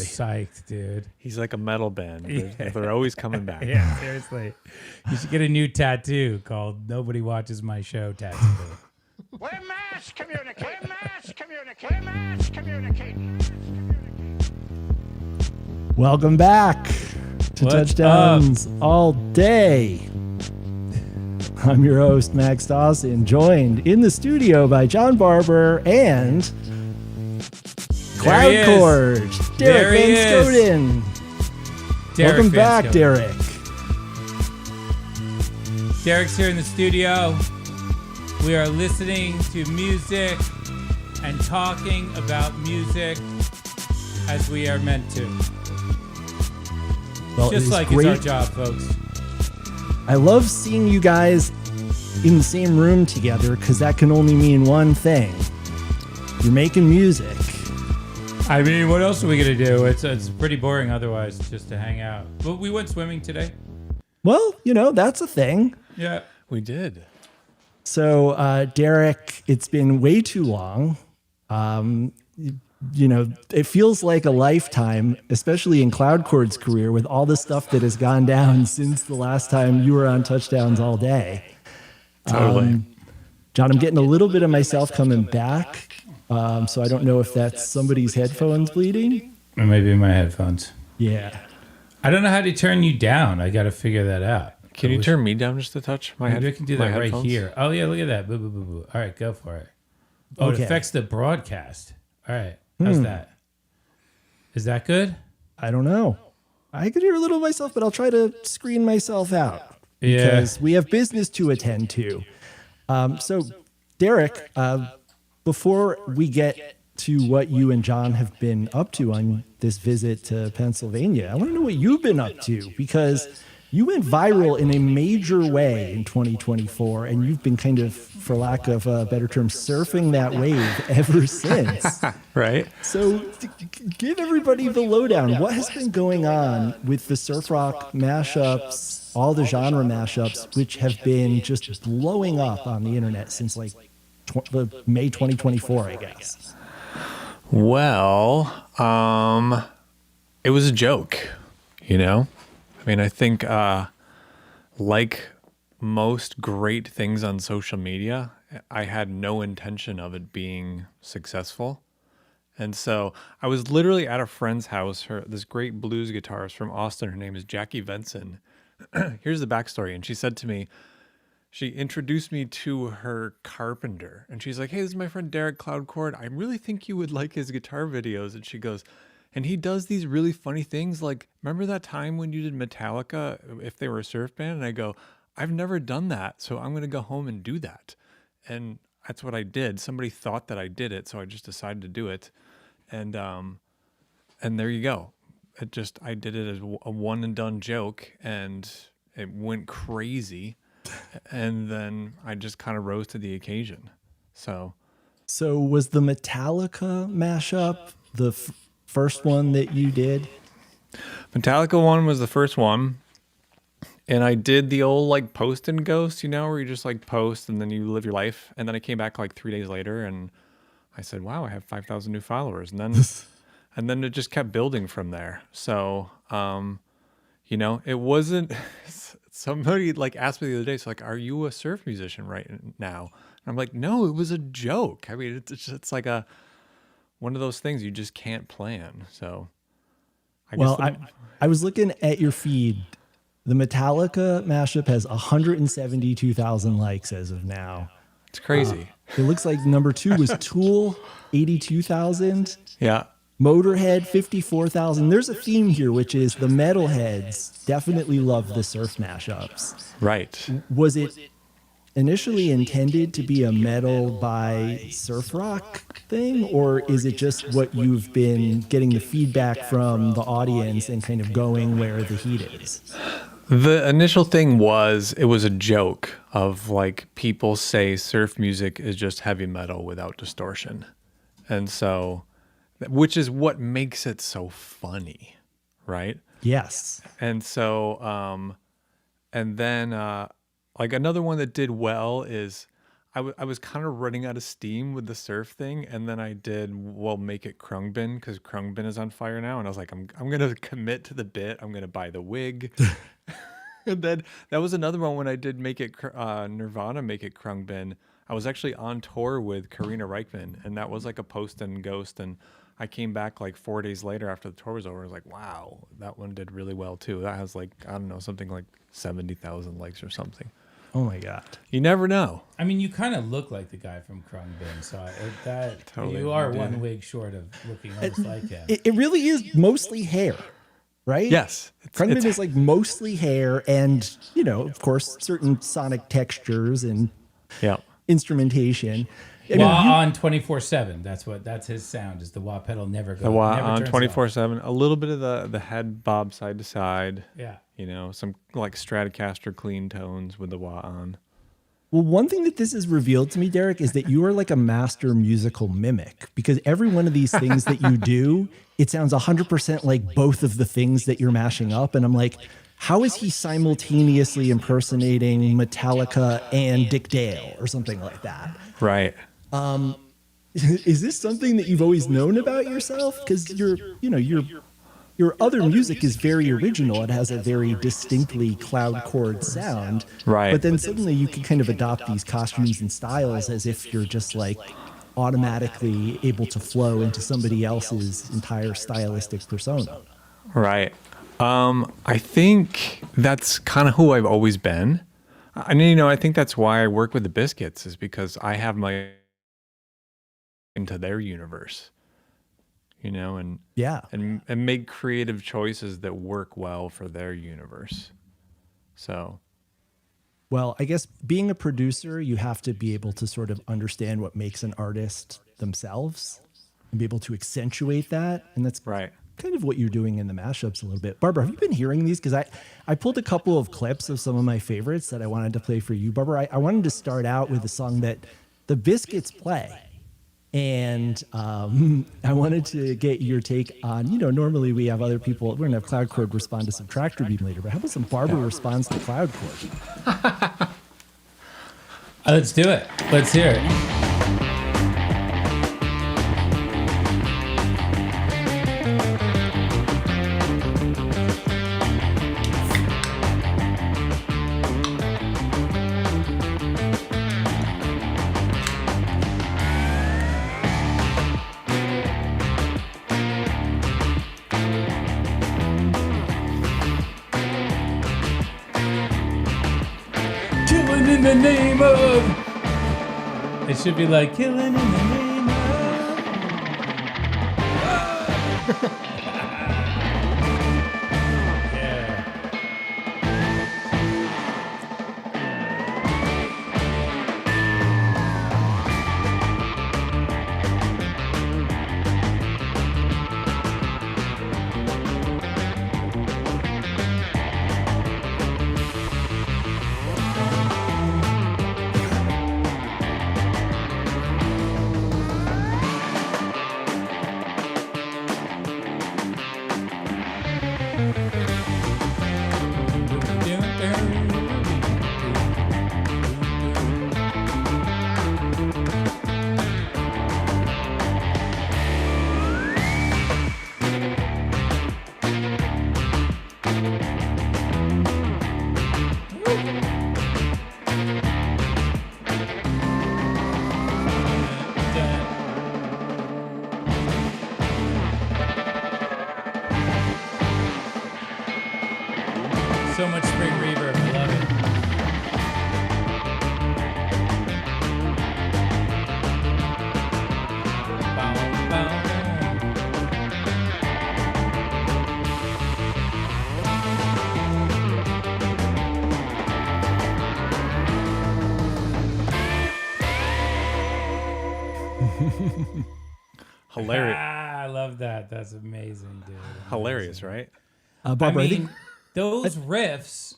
psyched, dude. He's like a metal band. They're always coming back. Yeah, seriously. You should get a new tattoo called Nobody Watches My Show tattoo. We must communicate. We must communicate. We must communicate. Welcome back to Touchdowns All Day. I'm your host, Max Dawson, joined in the studio by John Barber and Cloud Cord, Derek Van Scoten. Welcome back, Derek. Derek's here in the studio. We are listening to music and talking about music as we are meant to. Well, just like great. it's our job, folks. I love seeing you guys in the same room together because that can only mean one thing. You're making music. I mean, what else are we going to do? It's pretty boring otherwise just to hang out. But we went swimming today. Well, that's a thing. Yeah. We did. So, Derek, it's been way too long. It feels like a lifetime, especially in Cloud Cord's career, with all the stuff that has gone down since the last time you were on Touchdowns All Day. Totally. John, I'm getting a little bit of myself coming back. So I don't know if that's somebody's headphones bleeding. Or maybe my headphones. Yeah. I don't know how to turn you down. I got to figure that out. Can you turn me down just a touch? Maybe I can do that right here. Oh, yeah, look at that. Boo, boo, boo, boo. All right, go for it. Oh, Okay. It affects the broadcast. All right. How's that? Is that good? I don't know. I could hear a little of myself, but I'll try to screen myself out. Yeah. Because we have business to attend to. So, Derek, before we get to what you and John have been up to on this visit to Pennsylvania, I want to know what you've been up to, because you went viral in a major way in 2024, and you've been kind of, for lack of a better term, surfing that wave ever since. Right. So give everybody the lowdown. What has been going on with the surf rock mashups, all the genre mashups, which have been just blowing up on the internet since like May 2024, I guess? Well, it was a joke, I mean, I think like most great things on social media, I had no intention of it being successful. And so I was literally at a friend's house, this great blues guitarist from Austin. Her name is Jackie Venson. Here's the backstory. And she said to me, she introduced me to her carpenter. And she's like, hey, this is my friend Derek Cloud Cord. I really think you would like his guitar videos. And she goes, and he does these really funny things. Like, remember that time when you did Metallica, if they were a surf band? And I go, I've never done that, so I'm going to go home and do that. And that's what I did. Somebody thought that I did it, so I just decided to do it. And there you go. I did it as a one and done joke, and it went crazy. And then I just kind of rose to the occasion. So was the Metallica mashup the first one that you did? Metallica one was the first one. And I did the old like post and ghost, where you just like post and then you live your life. And then I came back like 3 days later and I said, wow, I have 5,000 new followers. And then it just kept building from there. So, it wasn't, somebody like asked me the other day, so like, are you a surf musician right now? And I'm like, no, it was a joke. I mean, it's like one of those things you just can't plan. So I was looking at your feed. The Metallica mashup has 172,000 likes as of now. It's crazy. It looks like number 2 was Tool, 82,000. Yeah. Motorhead, 54,000. There's a theme here, which is the metalheads definitely love the surf mashups. Right. Was it initially intended to be a metal by surf rock thing, or is it just what you've been getting the feedback from the audience and kind of going where the heat is? The initial thing was, it was a joke of like, people say surf music is just heavy metal without distortion. And so, which is what makes it so funny, right? Yes. And so, and then like another one that did well is, I was kind of running out of steam with the surf thing, and then I did make it Krungbin because Krungbin is on fire now, and I was like, I'm gonna commit to the bit. I'm gonna buy the wig. And then that was another one when I did make it Nirvana, make it Krungbin. I was actually on tour with Karina Reichman, and that was like a post and ghost. And I came back like 4 days later after the tour was over. I was like, wow, that one did really well too. That has like, I don't know, something like 70,000 likes or something. Oh my God. You never know. I mean, you kind of look like the guy from Krungbin, so Totally you are did. one wig short of looking almost like him. It really is mostly hair, right? Yes. Krungbin is like mostly hair and, you know, of course, certain sonic textures and Yeah. instrumentation. I Wah mean, on 24/7. That's his sound. Is the wah pedal never goes. The wah never on turns 24/7. A little bit of the head bob side to side. off. Yeah. You know, some like Stratocaster clean tones with the wah on. well, one thing that this has revealed to me, Derek, is that you are like a master musical mimic because every one of these things that you do, it sounds 100% like both of the things that you're mashing up. And I'm like, how is he simultaneously impersonating Metallica and Dick Dale or something like that? Right. Is this something that you've always known about yourself? Because your other music is very original. It has a very distinctly cloud chord sound. Right. But then suddenly you can kind of adopt these costumes and styles as if you're just like automatically able to flow into somebody else's entire stylistic persona. Right. I think that's kind of who I've always been. And, you know, I think that's why I work with the Biscuits is because I have my into their universe, you know, and Yeah. and make creative choices that work well for their universe. So, Well, I guess being a producer, you have to be able to sort of understand what makes an artist themselves and be able to accentuate that. And that's right. kind of what you're doing in the mashups a little bit. Barbara, have you been hearing these? Because I pulled a couple of clips of some of my favorites that I wanted to play for you. Barbara, I wanted to start out with a song that the Biscuits play. And I wanted to get your take on, you know, normally we have other people, we're going to have Cloud Chord respond to some tractor beam later, but how about some Barbara responds to Cloud Chord? Let's do it. Let's hear it. Killing in the name of. It should be like killing in the name of. Yeah. So much spring reverb. I love it. Bow, bow. Hilarious. I love that. That's amazing, dude. Hilarious, right? Barbara, I I think mean, those riffs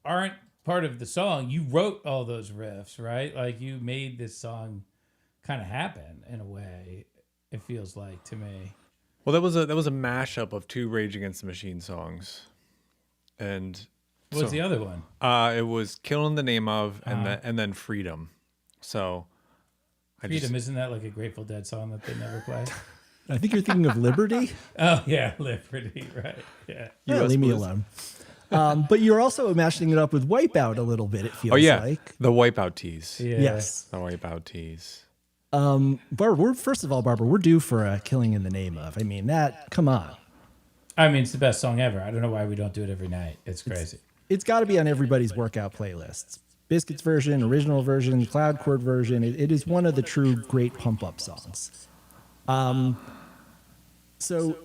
aren't part of the song. You wrote all those riffs, right? Like you made this song kind of happen in a way. It feels like to me. Well, that was a mashup of two Rage Against the Machine songs, and What was the other one? it was "Killing the Name of" and then "Freedom." So Freedom, isn't that like a Grateful Dead song that they never play? I think you're thinking of Liberty. Oh yeah, Liberty, right? Yeah. Leave me alone. But you're also mashing it up with Wipeout a little bit. It feels like the Wipeout tees. Yeah. yes. The Wipeout tees. Barbara, first of all, Barbara, we're due for a Killing in the Name of. I mean, come on. I mean, it's the best song ever. I don't know why we don't do it every night. It's crazy. It's got to be on everybody's workout playlists. Biscuits version, original version, cloud chord version. It is one of the true great pump up songs. So,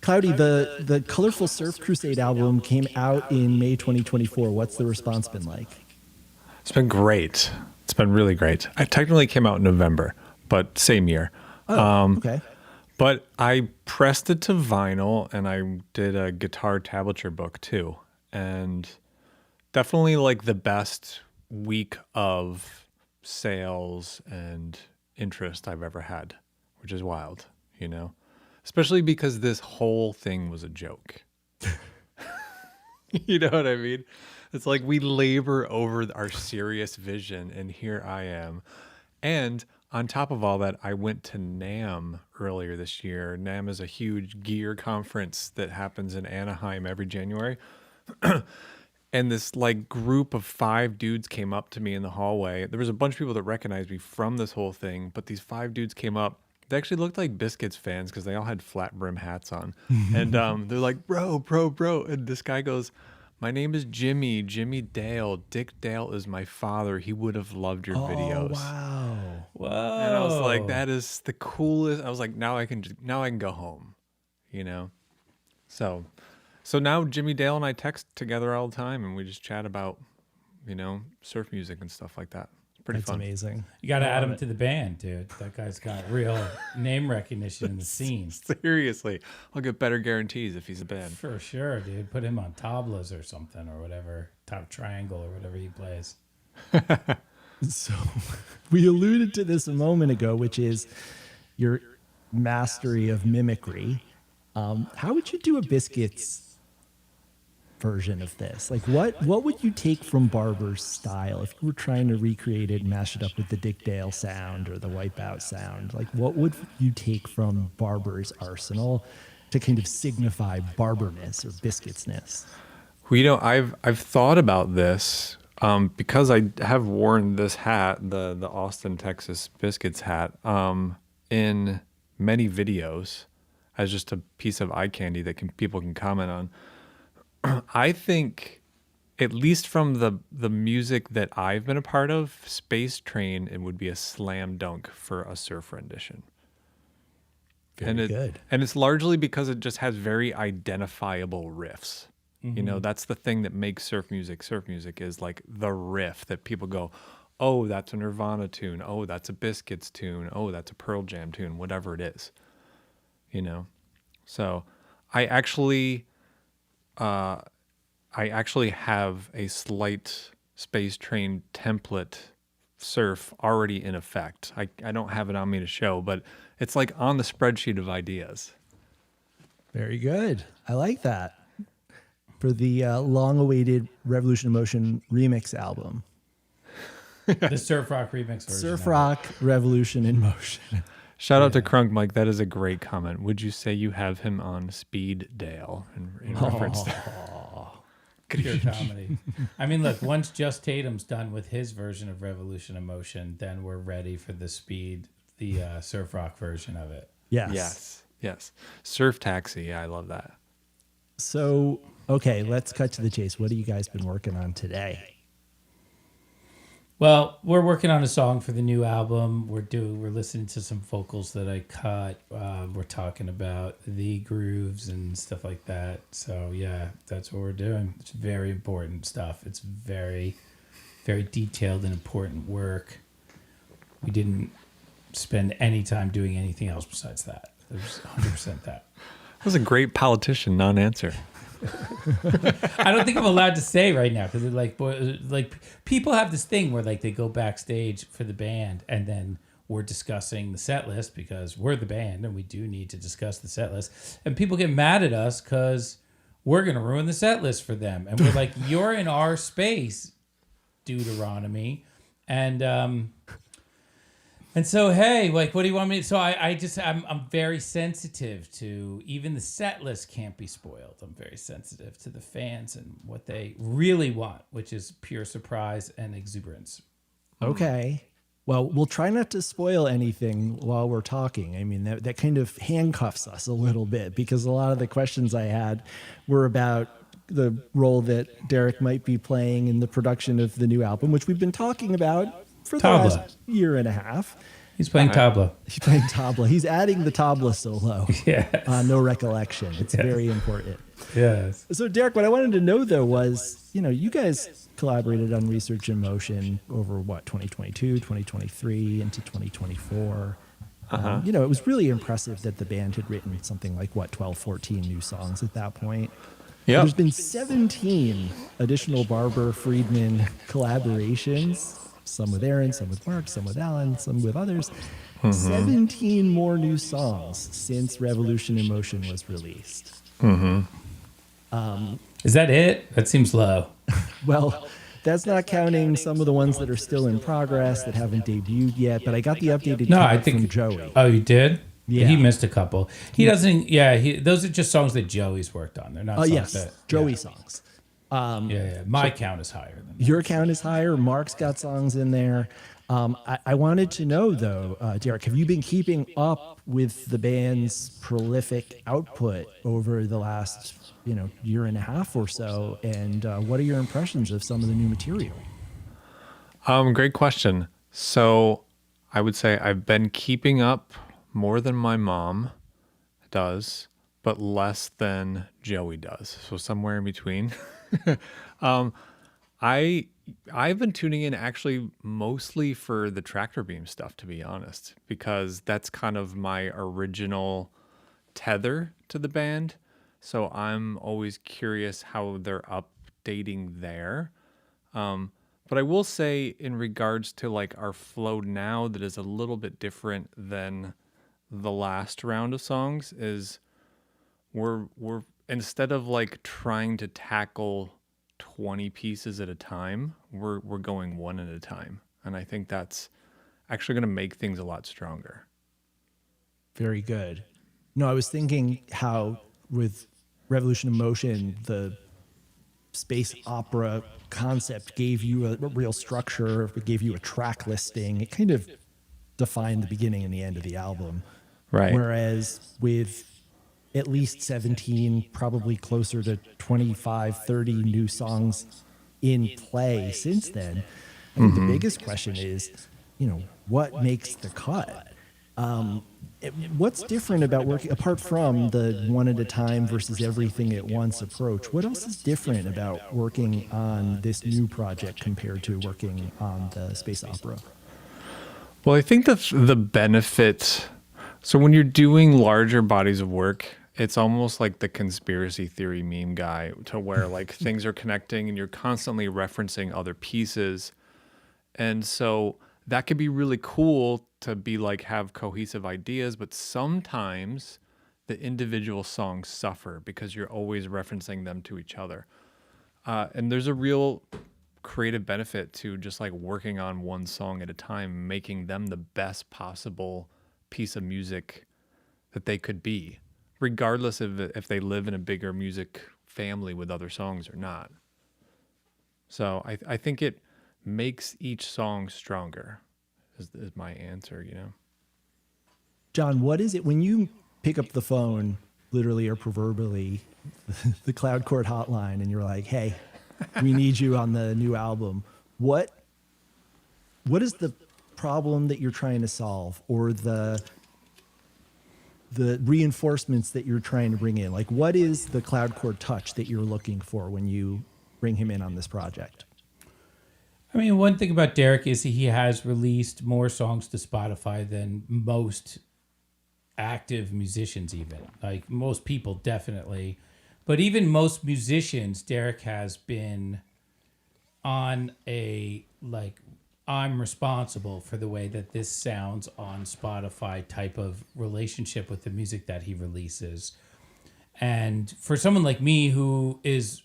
Cloudy, the Colorful Surf Crusade album came out in May 2024. What's the response been like? It's been great. It's been really great. I technically came out in November, but same year. Okay. But I pressed it to vinyl and I did a guitar tablature book too. And definitely like the best week of sales and interest I've ever had, which is wild, you know? Especially because this whole thing was a joke. You know what I mean? It's like we labor over our serious vision, and here I am. And on top of all that, I went to NAMM earlier this year. NAMM is a huge gear conference that happens in Anaheim every January. And this like group of 5 dudes came up to me in the hallway. There was a bunch of people that recognized me from this whole thing, but these 5 dudes came up. They actually looked like Biscuits fans because they all had flat brim hats on. And they're like, bro. And this guy goes, my name is Jimmy Dale. Dick Dale is my father. He would have loved your videos. Wow. Whoa. And I was like, that is the coolest. I was like, now I can go home, you know? So now Jimmy Dale and I text together all the time and we just chat about, you know, surf music and stuff like that. Pretty That's fun. amazing. You got to add him to the band, dude. That guy's got real name recognition in the scene. Seriously, I'll get better guarantees if he's a band. For sure, dude. Put him on tablas or something or whatever. Top triangle or whatever he plays. So we alluded to this a moment ago, which is your mastery of mimicry. How would you do a Biscuits version of this? Like what would you take from Barber's style if you were trying to recreate it and mash it up with the Dick Dale sound or the Wipeout sound? Like what would you take from Barber's arsenal to kind of signify Barberness or Biscuitsness? Well, you know, I've thought about this because I have worn this hat, the Austin, Texas Biscuits hat, in many videos as just a piece of eye candy that people can comment on. I think, at least from the music that I've been a part of, Space Train, it would be a slam dunk for a surf rendition. Very good. And it's largely because it just has very identifiable riffs. You know, that's the thing that makes surf music. Surf music is like the riff that people go, oh, that's a Nirvana tune. Oh, that's a Biscuits tune. Oh, that's a Pearl Jam tune, whatever it is. You know? So I actually have a slight Space Train template surf already in effect. I don't have it on me to show, but it's like on the spreadsheet of ideas. Very good. I like that. For the long-awaited Revolution in Motion remix album. The surf rock remix version. Surf Rock Revolution in Motion. Shout out to Crunk Mike. That is a great comment. Would you say you have him on speed Dale in reference to Pure comedy. I mean, look, once Just Tatum's done with his version of Revolution in Motion, then we're ready for the surf rock version of it. Yes. Yes. Surf Taxi. Yeah, I love that. So, okay, let's cut to the chase. What have you guys been working on today? Well, we're working on a song for the new album. We're listening to some vocals that I cut. We're talking about the grooves and stuff like that. So yeah, that's what we're doing. It's very important stuff. It's very, very detailed and important work. We didn't spend any time doing anything else besides that. It was 100% that. That was a great politician non-answer. I don't think I'm allowed to say right now because like people have this thing where like they go backstage for the band and then we're discussing the set list because we're the band and we do need to discuss the set list, and people get mad at us because we're gonna ruin the set list for them, and we're like, you're in our space, Deuteronomy, and And so, hey, like, what do you want me to? So I'm very sensitive to even the set list can't be spoiled. I'm very sensitive to the fans and what they really want, which is pure surprise and exuberance. Okay. Well, we'll try not to spoil anything while we're talking. I mean, that kind of handcuffs us a little bit because a lot of the questions I had were about the role that Derek might be playing in the production of the new album, which we've been talking about for the Tabla. last year and a half. He's playing tabla. He's playing tabla. He's adding the tabla solo. Yes. No recollection. It's very important. Yes. So, Derek, what I wanted to know, though, was, you guys collaborated on Research in Motion over, 2022, 2023, into 2024. It was really impressive that the band had written something like, 12, 14 new songs at that point. Yeah. There's been 17 additional Barber Friedman collaborations, some with Aaron, some with Mark, some with Alan, some with others. 17 more new songs since Revolution in Motion was released. Is that it? That seems low. Well, that's not counting some of the ones that are still in progress that haven't debuted yet, but I got the updated count from Joey. Oh, you did? Yeah. He missed a couple. He doesn't. Yeah, those are just songs that Joey's worked on. They're not songs Yes, that Joey songs. My count is higher than that. Your count is higher. Mark's got songs in there. I wanted to know, though, Derek, have you been keeping up with the band's prolific output over the last, year and a half or so? And what are your impressions of some of the new material? Great question. So I would say I've been keeping up more than my mom does, but less than Joey does. So somewhere in between. I've been tuning in actually mostly for the tractor beam stuff, to be honest, because that's kind of my original tether to the band. So I'm always curious how they're updating there. But I will say in regards to like our flow now that is a little bit different than the last round of songs is we're instead of like trying to tackle 20 pieces at a time, we're going one at a time. And I think that's actually going to make things a lot stronger. Very good. No, I was thinking how with Revolution in Motion, the space opera concept gave you a real structure. It gave you a track listing. It kind of defined the beginning and the end of the album. Right. Whereas with at least 17, probably closer to 25, 30 new songs in play since then, I think the biggest question is, what makes the cut? What's different about working, apart from the one at a time versus everything at once approach, what else is different about working on this new project compared to working on the space opera? Well, I think the benefit, so when you're doing larger bodies of work, it's almost like the conspiracy theory meme guy to where like things are connecting and you're constantly referencing other pieces. And so that could be really cool to be like have cohesive ideas, but sometimes the individual songs suffer because you're always referencing them to each other. And there's a real creative benefit to just like working on one song at a time, making them the best possible piece of music that they could be, regardless of if they live in a bigger music family with other songs or not. So I think it makes each song stronger is my answer, John, what is it when you pick up the phone, literally or proverbially, the Cloud Court hotline, and you're like, hey, we need you on the new album. What is the problem that you're trying to solve, or the reinforcements that you're trying to bring in? Like, what is the Cloud Court touch that you're looking for when you bring him in on this project? I mean, one thing about Derek is he has released more songs to Spotify than most active musicians, even. Like, most people, definitely. But even most musicians, Derek has been on a, like, I'm responsible for the way that this sounds on Spotify type of relationship with the music that he releases. And for someone like me who is,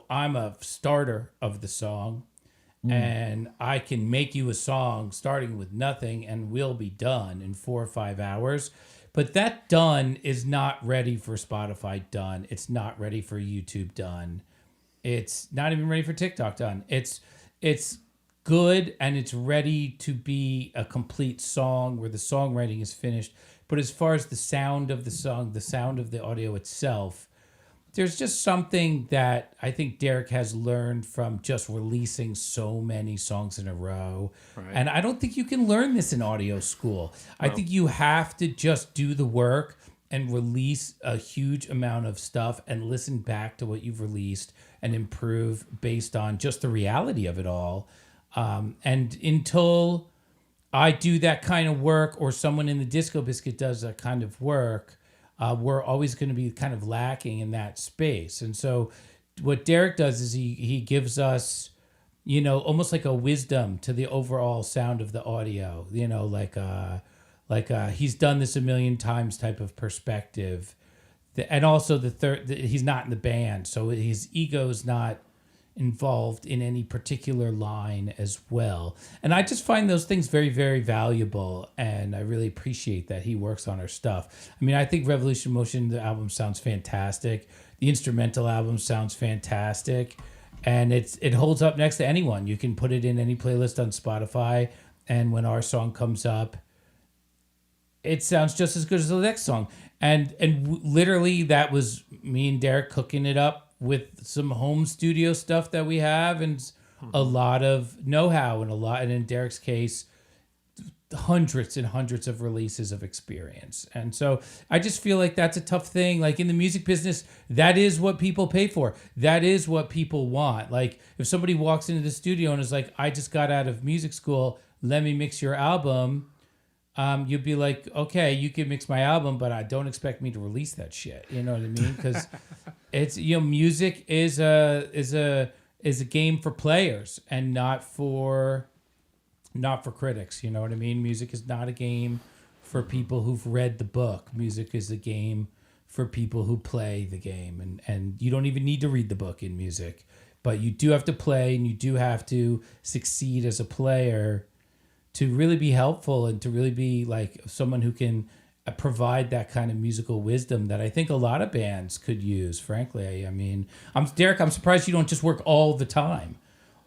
I'm a starter of the song, and I can make you a song starting with nothing and we'll be done in 4 or 5 hours. But that done is not ready for Spotify done. It's not ready for YouTube done. It's not even ready for TikTok done. It's good and it's ready to be a complete song where the songwriting is finished. But as far as the sound of the song, the sound of the audio itself, there's just something that I think Derek has learned from just releasing so many songs in a row. Right. And I don't think you can learn this in audio school. No. I think you have to just do the work and release a huge amount of stuff and listen back to what you've released and improve based on just the reality of it all. And until I do that kind of work or someone in the Disco Biscuit does that kind of work, we're always going to be kind of lacking in that space. And so what Derek does is he gives us, you know, almost like a wisdom to the overall sound of the audio, you know, like he's done this a million times type of perspective. And also he's not in the band, so his ego's not involved in any particular line as well. And I just find those things very, very valuable, and I really appreciate that he works on our stuff. I mean, I think Revolution Motion, the album sounds fantastic. The instrumental album sounds fantastic, and it holds up next to anyone. You can put it in any playlist on Spotify, and when our song comes up, it sounds just as good as the next song. And literally that was me and Derek cooking it up with some home studio stuff that we have and a lot of know-how and in Derek's case, hundreds and hundreds of releases of experience. And so I just feel like that's a tough thing. Like in the music business, that is what people pay for. That is what people want. Like if somebody walks into the studio and is like, I just got out of music school, let me mix your album. You'd be like, okay, you can mix my album, but I don't expect me to release that shit. You know what I mean? Because it's, you know, music is a game for players and not for critics. You know what I mean? Music is not a game for people who've read the book. Music is a game for people who play the game, and you don't even need to read the book in music, but you do have to play and you do have to succeed as a player to really be helpful and to really be like someone who can provide that kind of musical wisdom that I think a lot of bands could use, frankly. I mean, Derek, I'm surprised you don't just work all the time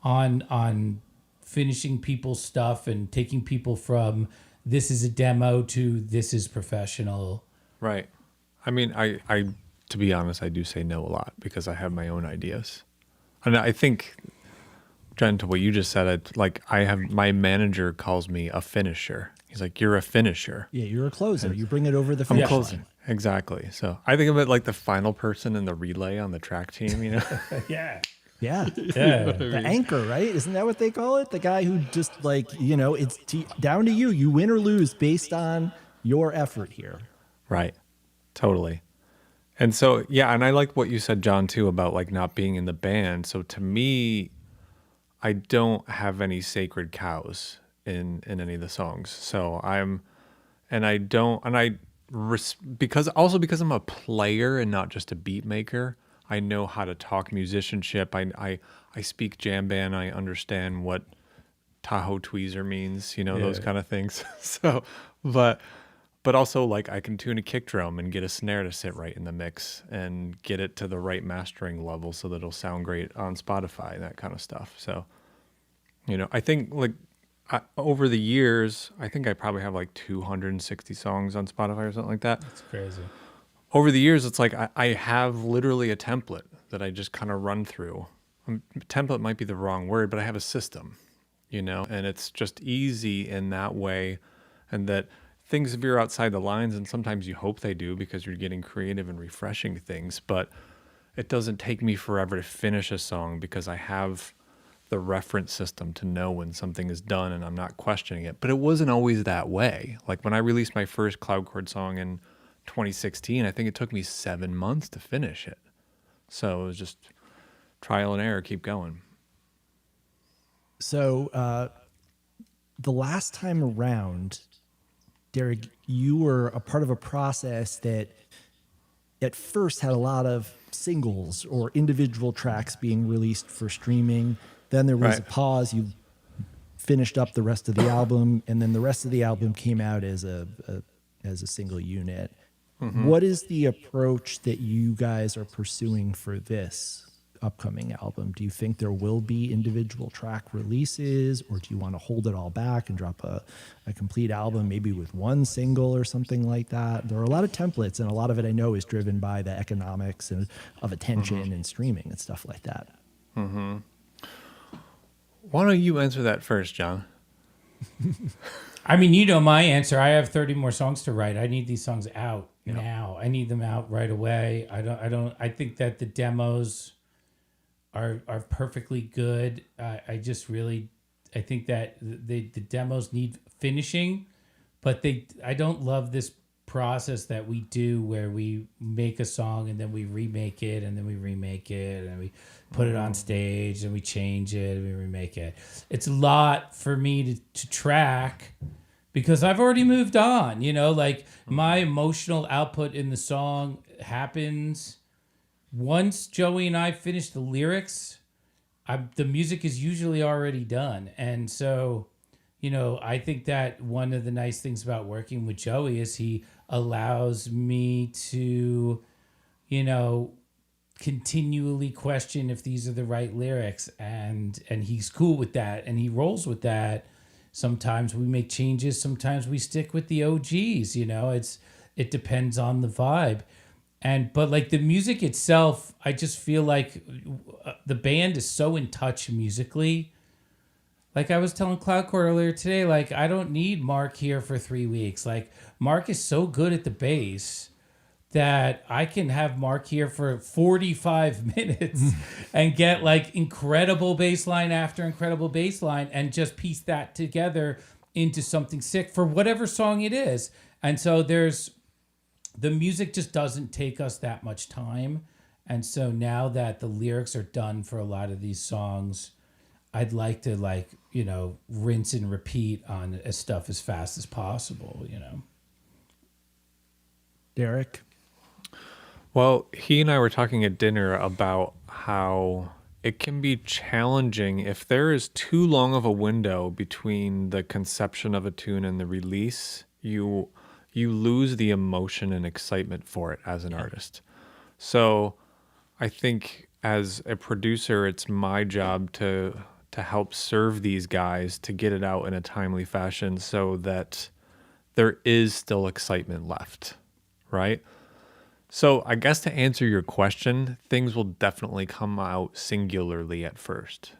on finishing people's stuff and taking people from this is a demo to this is professional. Right. I mean, I to be honest, I do say no a lot because I have my own ideas. And I think, Jen, to what you just said, my manager calls me a finisher. He's like, you're a finisher. Yeah, you're a closer. You bring it over the finish line. Exactly. So I think of it like the final person in the relay on the track team, you know? Yeah. Yeah. The anchor, right? Isn't that what they call it? The guy who just like, you know, it's down to you. You win or lose based on your effort here. Right. Totally. And so, yeah, and I like what you said, John, too, about like not being in the band. So to me, I don't have any sacred cows in any of the songs. So because I'm a player and not just a beat maker, I know how to talk musicianship. I speak jam band. I understand what Tahoe tweezer means, you know, those kind of things. So, but also like I can tune a kick drum and get a snare to sit right in the mix and get it to the right mastering level so that it'll sound great on Spotify and that kind of stuff. So, you know, I think like over the years, I think I probably have like 260 songs on Spotify or something like that. That's crazy. Over the years, it's like I have literally a template that I just kind of run through. Template might be the wrong word, but I have a system, you know, and it's just easy in that way, and that things veer outside the lines, and sometimes you hope they do because you're getting creative and refreshing things, but it doesn't take me forever to finish a song because I have the reference system to know when something is done and I'm not questioning it. But it wasn't always that way. Like when I released my first Cloud Chord song in 2016, I think it took me 7 months to finish it. So it was just trial and error, keep going. So the last time around, Derek, you were a part of a process that at first had a lot of singles or individual tracks being released for streaming. Then there was Right. a pause. You finished up the rest of the album, and then the rest of the album came out as a single unit. What is the approach that you guys are pursuing for this upcoming album? Do you think there will be individual track releases, or do you want to hold it all back and drop a complete album, maybe with one single or something like that? There are a lot of templates, and a lot of it I know is driven by the economics of attention and streaming and stuff like that. Why don't you answer that first, John? I mean, you know my answer. I have 30 more songs to write. I need these songs out now. I need them out right away. I think that the demos are perfectly good. I think that the demos need finishing, but I don't love this process that we do where we make a song and then we remake it and then we remake it and we put it on stage and we change it and we remake it. It's a lot for me to track because I've already moved on, like my emotional output in the song happens once Joey and I finish the lyrics. The music is usually already done. And so, I think that one of the nice things about working with Joey is he allows me to, continually question if these are the right lyrics, and he's cool with that and he rolls with that. Sometimes we make changes, sometimes we stick with the OGs, it depends on the vibe. But like the music itself, I just feel like the band is so in touch musically. Like I was telling Cloudcore earlier today, like I don't need Mark here for 3 weeks. Like Mark is so good at the bass that I can have Mark here for 45 minutes and get like incredible bass line after incredible bass line and just piece that together into something sick for whatever song it is. And so the music just doesn't take us that much time. And so now that the lyrics are done for a lot of these songs, I'd like to rinse and repeat on stuff as fast as possible, Derek? Well, he and I were talking at dinner about how it can be challenging if there is too long of a window between the conception of a tune and the release. You lose the emotion and excitement for it as an artist. So I think as a producer, it's my job to help serve these guys to get it out in a timely fashion so that there is still excitement left, right? So I guess to answer your question, things will definitely come out singularly at first.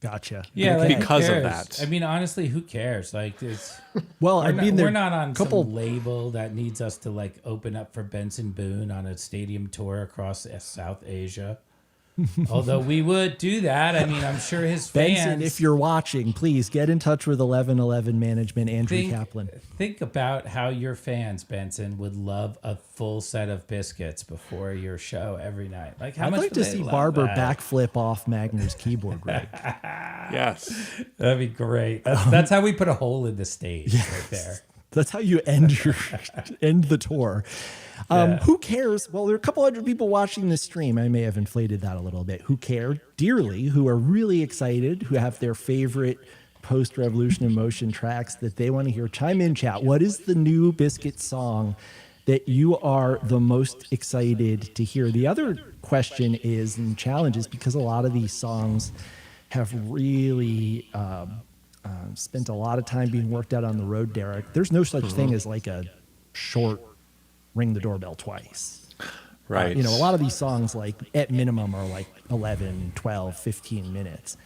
Gotcha. Yeah, Okay. like, Because who of cares? that. I mean, honestly, who cares? Like, it's Well, we're not on some label that needs us to like open up for Benson Boone on a stadium tour across South Asia. Although we would do that. I mean, I'm sure his fans. Benson, if you're watching, please get in touch with 1111 Management, Andrew Kaplan. Think about how your fans, Benson, would love a full set of biscuits before your show every night. Like, how I'd much like would to they see love Barber that? backflip off Magner's keyboard rig. Yes. That'd be great. That's how we put a hole in the stage right there. That's how you end the tour. Who cares? Well, there are a couple hundred people watching this stream. I may have inflated that a little bit. Who care dearly, who are really excited, who have their favorite post-Revolution in Motion tracks that they want to hear. Chime in, chat. What is the new Biscuit song that you are the most excited to hear? The other question is, and challenge is, because a lot of these songs have really spent a lot of time being worked out on the road, Derek. There's no such thing as like a short ring the doorbell twice. Right. A lot of these songs, like at minimum, are like 11, 12, 15 minutes.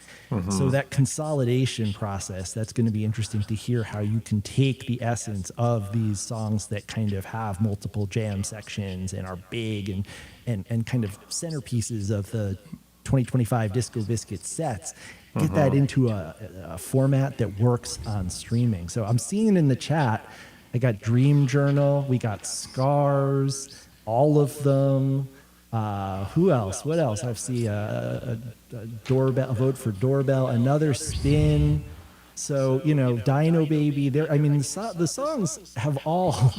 So that consolidation process, that's going to be interesting to hear how you can take the essence of these songs that kind of have multiple jam sections and are big and kind of centerpieces of the 2025 Disco Biscuit sets, get that into a format that works on streaming. So I'm seeing in the chat, I got Dream Journal, we got Scars, all of them. Who else? What else? I see a doorbell, a vote for doorbell, another spin. So, you know, Dino Baby, I mean, the songs have all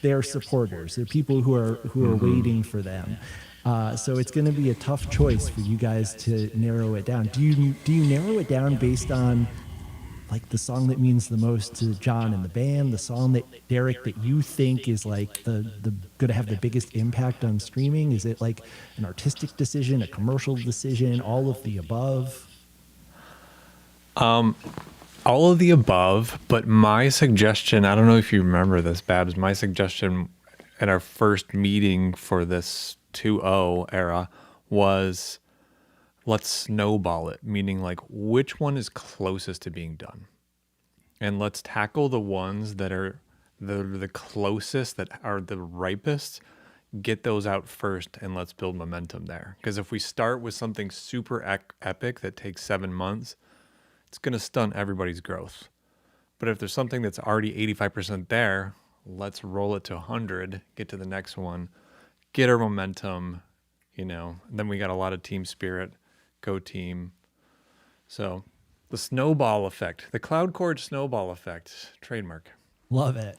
their supporters. They're people who are waiting for them. So it's going to be a tough choice for you guys to narrow it down. Do you narrow it down based on like the song that means the most to John and the band, the song that Derek that you think is like the going to have the biggest impact on streaming? Is it like an artistic decision, a commercial decision, all of the above? All of the above, but my suggestion, I don't know if you remember this, Babs, my suggestion at our first meeting for this 2.0 era was let's snowball it, meaning like which one is closest to being done. And let's tackle the ones that are the closest, that are the ripest, get those out first, and let's build momentum there. Because if we start with something super epic that takes 7 months, it's going to stunt everybody's growth. But if there's something that's already 85% there, let's roll it to 100, get to the next one, get our momentum, you know. Then we got a lot of team spirit, go team. So the snowball effect, the cloud cord snowball effect, trademark. Love it.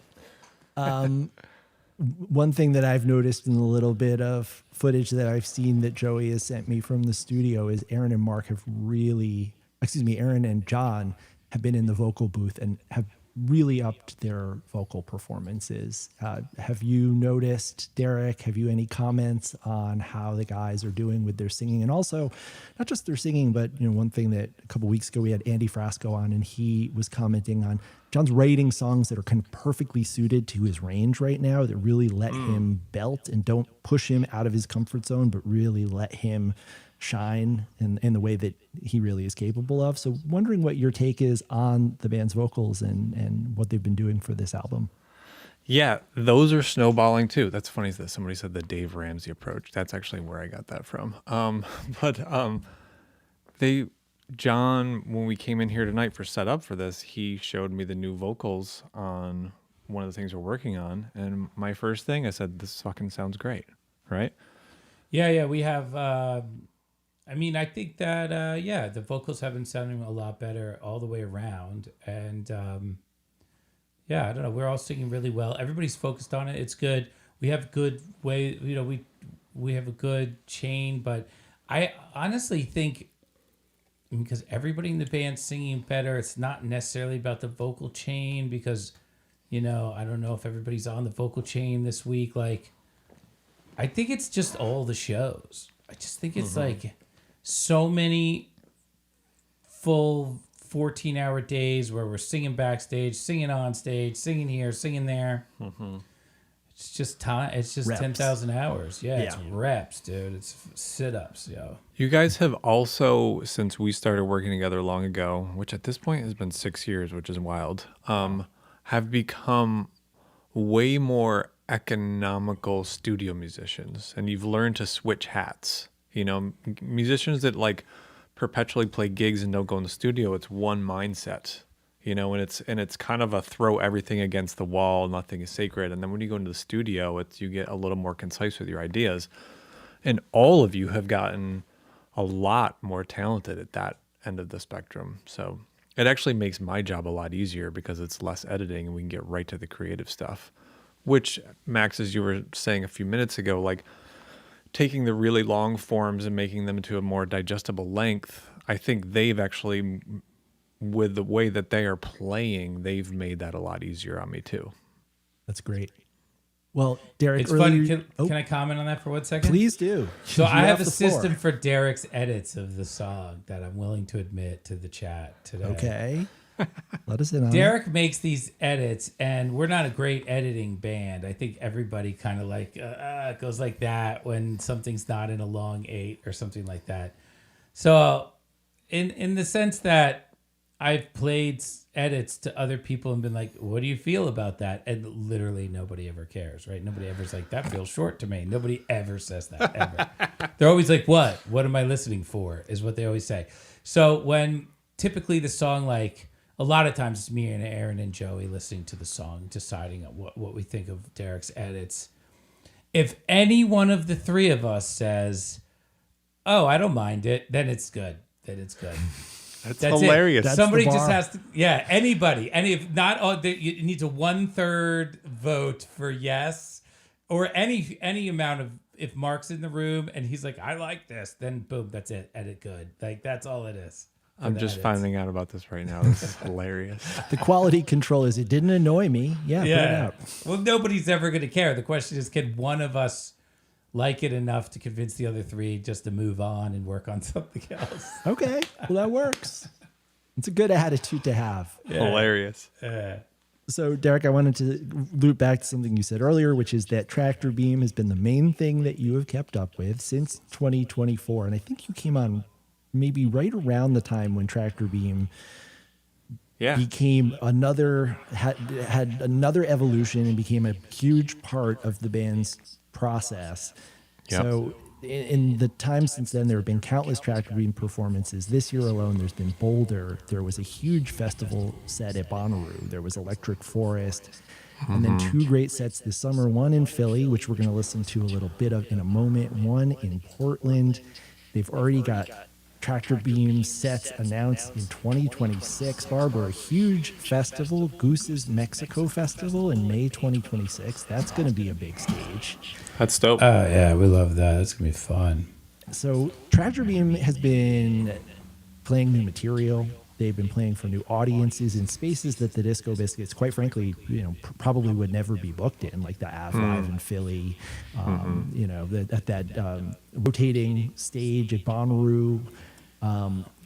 One thing that I've noticed in the little bit of footage that I've seen that Joey has sent me from the studio is Aaron and John have been in the vocal booth and have really upped their vocal performances. Have you noticed, Derek, have you any comments on how the guys are doing with their singing? And also not just their singing, but you know, one thing that a couple weeks ago we had Andy Frasco on and he was commenting on John's writing songs that are kind of perfectly suited to his range right now, that really let him belt and don't push him out of his comfort zone, but really let him shine in the way that he really is capable of. So wondering what your take is on the band's vocals and what they've been doing for this album. Yeah, those are snowballing too. That's funny that somebody said the Dave Ramsey approach. That's actually where I got that from. John, when we came in here tonight for setup for this, he showed me the new vocals on one of the things we're working on. And my first thing, I said, this fucking sounds great, right? Yeah, we have... I mean, I think that, the vocals have been sounding a lot better all the way around. And, I don't know. We're all singing really well. Everybody's focused on it. It's good. We have good way, you know, we have a good chain. But I honestly think, because everybody in the band's singing better, it's not necessarily about the vocal chain because, you know, I don't know if everybody's on the vocal chain this week. Like, I think it's just all the shows. I just think it's like... so many full 14-hour days where we're singing backstage, singing on stage, singing here, singing there. It's just time. It's just 10,000 hours. Yeah, it's reps, dude. It's sit-ups, yo. You guys have also, since we started working together long ago, which at this point has been 6 years, which is wild, have become way more economical studio musicians. And you've learned to switch hats. You know, musicians that like perpetually play gigs and don't go in the studio, it's one mindset, you know, and it's kind of a throw everything against the wall, nothing is sacred. And then when you go into the studio, you get a little more concise with your ideas. And all of you have gotten a lot more talented at that end of the spectrum. So it actually makes my job a lot easier because it's less editing and we can get right to the creative stuff, which, Max, as you were saying a few minutes ago, like, taking the really long forms and making them into a more digestible length, I think they've actually, with the way that they are playing, they've made that a lot easier on me too. That's great. Well, Derek, it's funny. Can I comment on that for 1 second? Please do. So I have a system for Derek's edits of the song that I'm willing to admit to the chat today. Okay. Let us in on Derek makes these edits, and we're not a great editing band. I think everybody kind of like goes like that when something's not in a long 8 or something like that. So in the sense that I've played edits to other people and been like, what do you feel about that? And literally nobody ever cares, right? Nobody ever's like, that feels short to me. Nobody ever says that, ever. They're always like, what? What am I listening for? Is what they always say. So when typically the song, like, a lot of times it's me and Aaron and Joey listening to the song, deciding what we think of Derek's edits. If any one of the three of us says, oh, I don't mind it, then it's good. That's That's hilarious. That's Somebody the just bar. has to, yeah, anybody. And if not, it needs a 1/3 vote for yes, or any amount of, if Mark's in the room and he's like, I like this, then boom, that's it. Edit good. Like, that's all it is. I'm just finding out about this right now. This is hilarious. The quality control is it didn't annoy me. Yeah, put it Yeah. out. Well, nobody's ever going to care. The question is, can one of us like it enough to convince the other three just to move on and work on something else? Okay, well that works. It's a good attitude to have. Hilarious. So, Derek, I wanted to loop back to something you said earlier, which is that Tractor Beam has been the main thing that you have kept up with since 2024. And I think you came on maybe right around the time when Tractor Beam Yeah. became had another evolution and became a huge part of the band's process. Yep. So in the time since then, there have been countless Tractor Beam performances. This year alone, there's been Boulder. There was a huge festival set at Bonnaroo. There was Electric Forest. And then two great sets this summer, one in Philly, which we're going to listen to a little bit of in a moment, one in Portland. They've already got Tractor Beam sets announced in 2026. Barber, a huge festival, Goose's Mexico Festival in May 2026. That's going to be a big stage. That's dope. Oh, yeah, we love that. That's going to be fun. So Tractor Beam has been playing new material. They've been playing for new audiences in spaces that the Disco Biscuits, quite frankly, probably would never be booked in, like the Av Live in Philly, at that rotating stage at Bonnaroo.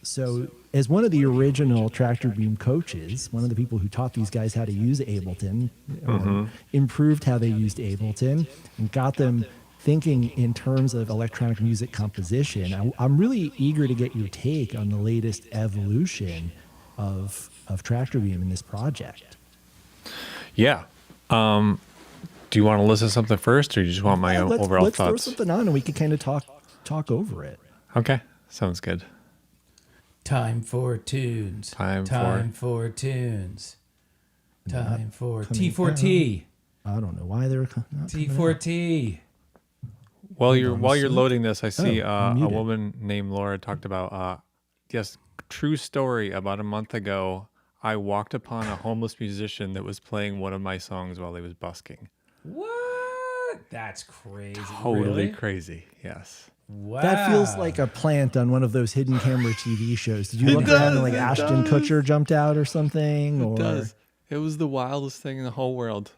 So as one of the original Tractor Beam coaches, one of the people who taught these guys how to use Ableton, or improved how they used Ableton, and got them thinking in terms of electronic music composition, I'm really eager to get your take on the latest evolution of Tractor Beam in this project. Yeah. Do you want to listen to something first, or you just want my overall let's thoughts? throw something on and we can kind of talk over it. Okay, sounds good. Time for tunes. Time for tunes. Time for coming T4T. I don't know why they're not coming out. T4T. While you're loading this, I see I'm a muted. woman named Laura talked about yes, true story. About a month ago, I walked upon a homeless musician that was playing one of my songs while he was busking. What? That's crazy. Totally Really? crazy. Yes. Wow. That feels like a plant on one of those hidden camera TV shows. Did you look around and like Ashton Kutcher jumped out or something? Or It does. It was the wildest thing in the whole world.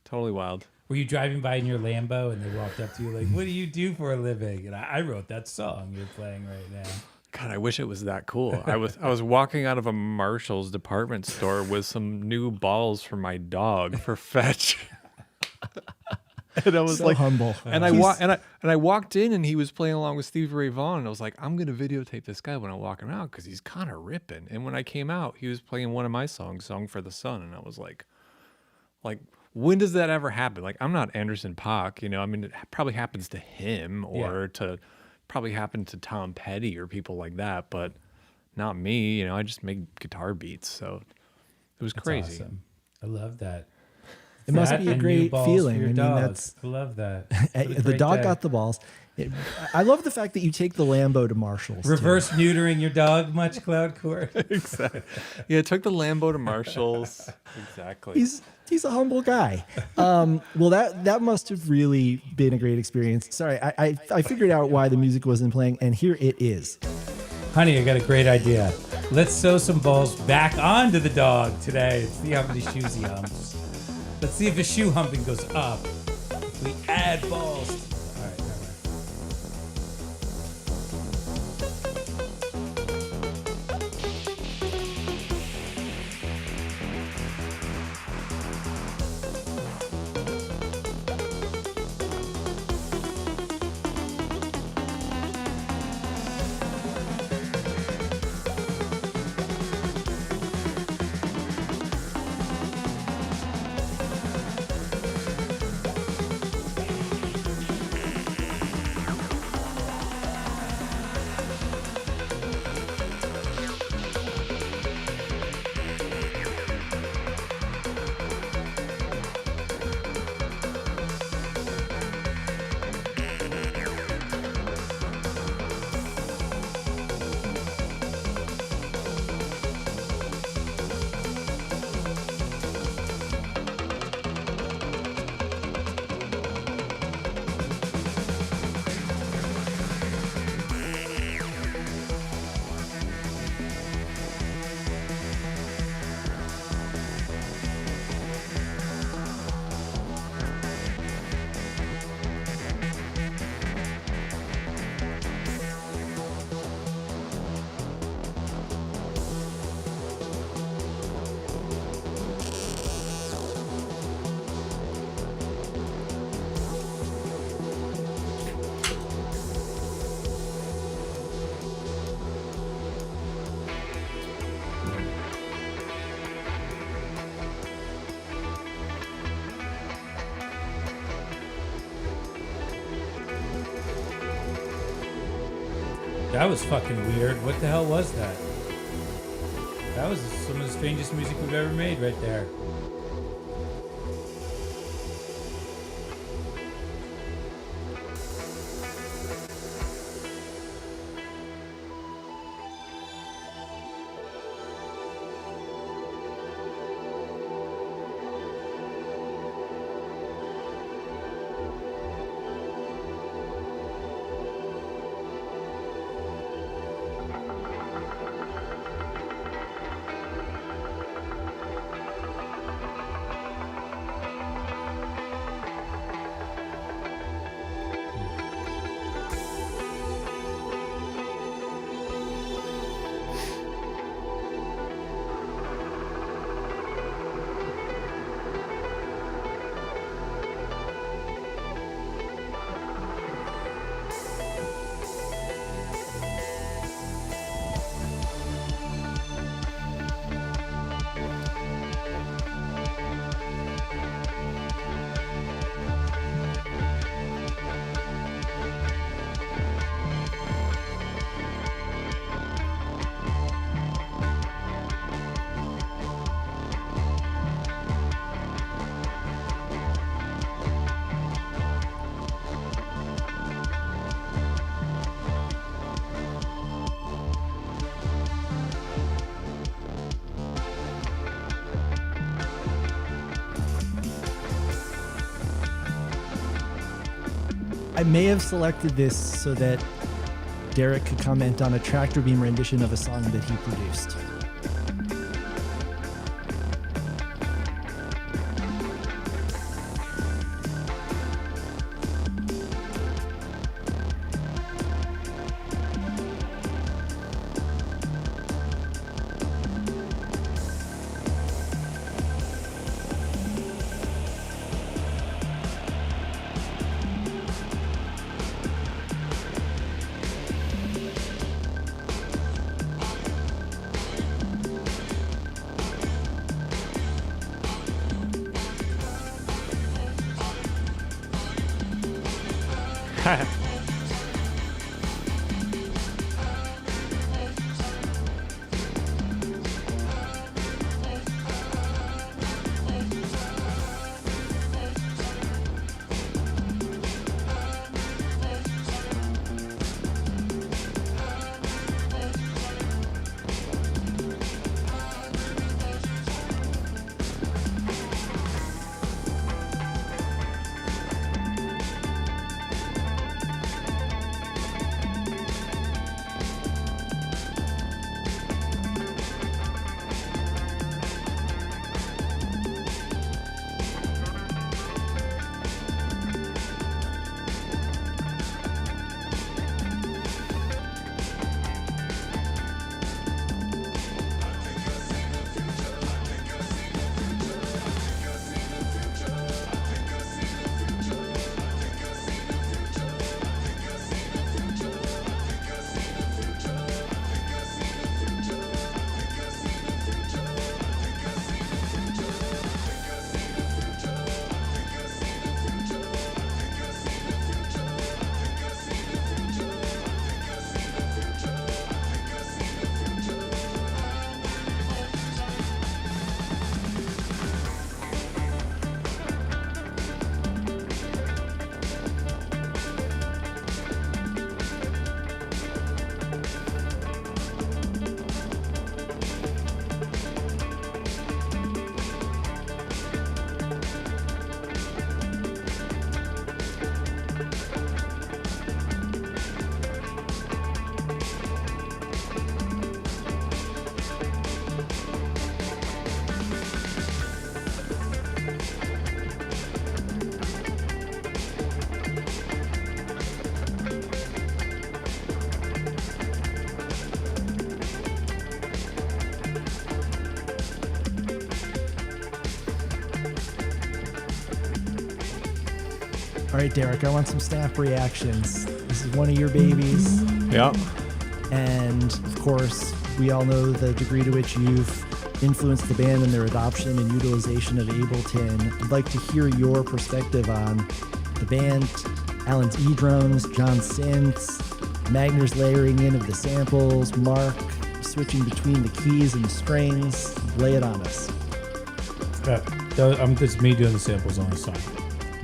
Totally wild. Were you driving by in your Lambo and they walked up to you like, what do you do for a living? And I wrote that song you're playing right now. God, I wish it was that cool. I was walking out of a Marshall's department store with some new balls for my dog for fetch. And I was so like humble. And I walked in and he was playing along with Stevie Ray Vaughan, and I was like, I'm gonna videotape this guy when I'm walking out because he's kind of ripping. And when I came out, he was playing one of my songs, "Song for the Sun," and I was like, when does that ever happen? Like, I'm not Anderson .Paak, I mean, it probably happens to him or to probably happened to Tom Petty or people like that, but not me. I just make guitar beats, so it was crazy. Awesome. I love that. It must That be a and great new balls feeling. for your I mean, dog. that's I love that. What a the great dog day. got the balls. I love the fact that you take the Lambo to Marshall's. too. Reverse neutering your dog much, Cloud Court? Exactly. Yeah, it took the Lambo to Marshall's. Exactly. He's a humble guy. Well, that must have really been a great experience. Sorry, I figured out why the music wasn't playing, and here it is. Honey, I got a great idea. Let's sew some balls back onto the dog today. See how many shoes he humps. Let's see if his shoe humping goes up. If we add balls. All right, never mind. That was fucking weird. What the hell was that? That was some of the strangest music we've ever made right there. I may have selected this so that Derek could comment on a tractor beam rendition of a song that he produced. All right, Derek, I want some snap reactions. This is one of your babies. Yep. And of course, we all know the degree to which you've influenced the band in their adoption and utilization of Ableton. I'd like to hear your perspective on the band, Alan's E-drums, John's synths, Magner's layering in of the samples, Mark switching between the keys and the strings. Lay it on us. It's me doing the samples on the song.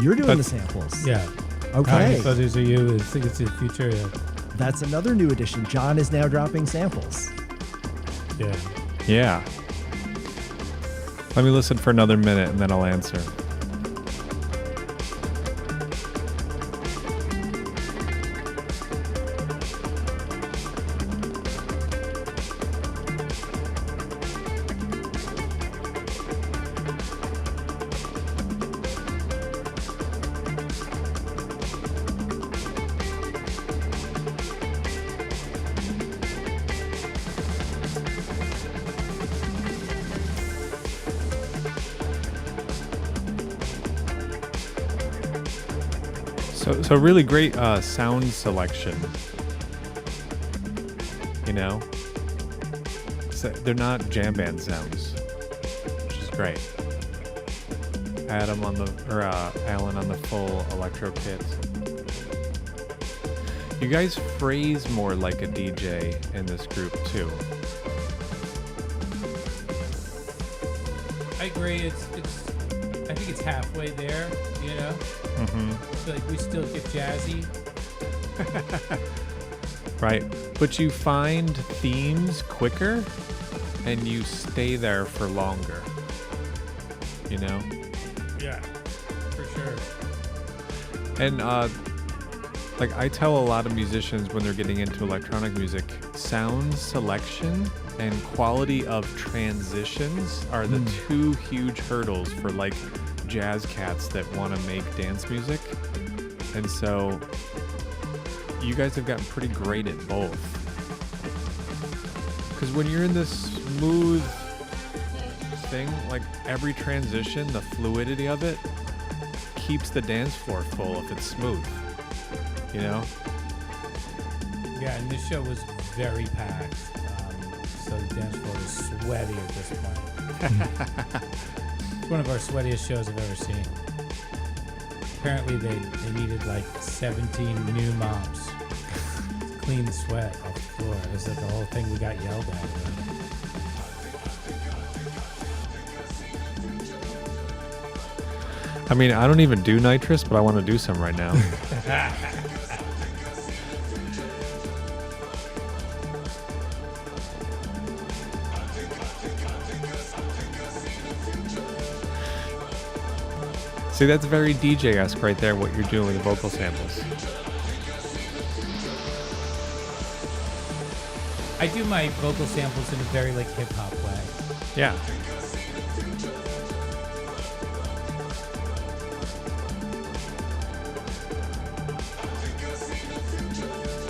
You're doing the samples. Yeah. Okay. I thought these are you. I think it's the future. Yeah. That's another new addition. John is now dropping samples. Yeah. Yeah. Let me listen for another minute and then I'll answer. So really great sound selection. You know, so they're not jam band sounds, which is great. Alan on the full electro kit. You guys phrase more like a DJ in this group too. I agree. I think it's halfway there. You know. Mm-hmm. I feel like we still get jazzy. Right. But you find themes quicker and you stay there for longer. You know? Yeah, for sure. And like I tell a lot of musicians when they're getting into electronic music, sound selection and quality of transitions are the two huge hurdles for like jazz cats that want to make dance music. And so you guys have gotten pretty great at both. Because when you're in this smooth thing, like every transition, the fluidity of it keeps the dance floor full if it's smooth. You know? Yeah, and this show was very packed. So the dance floor was sweaty at this point. It's one of our sweatiest shows I've ever seen. Apparently they needed like 17 new mops to clean the sweat off the floor. It was like the whole thing we got yelled at. I mean, I don't even do nitrous, but I want to do some right now. See, that's very DJ-esque right there, what you're doing with the vocal samples. I do my vocal samples in a very like hip hop way. Yeah.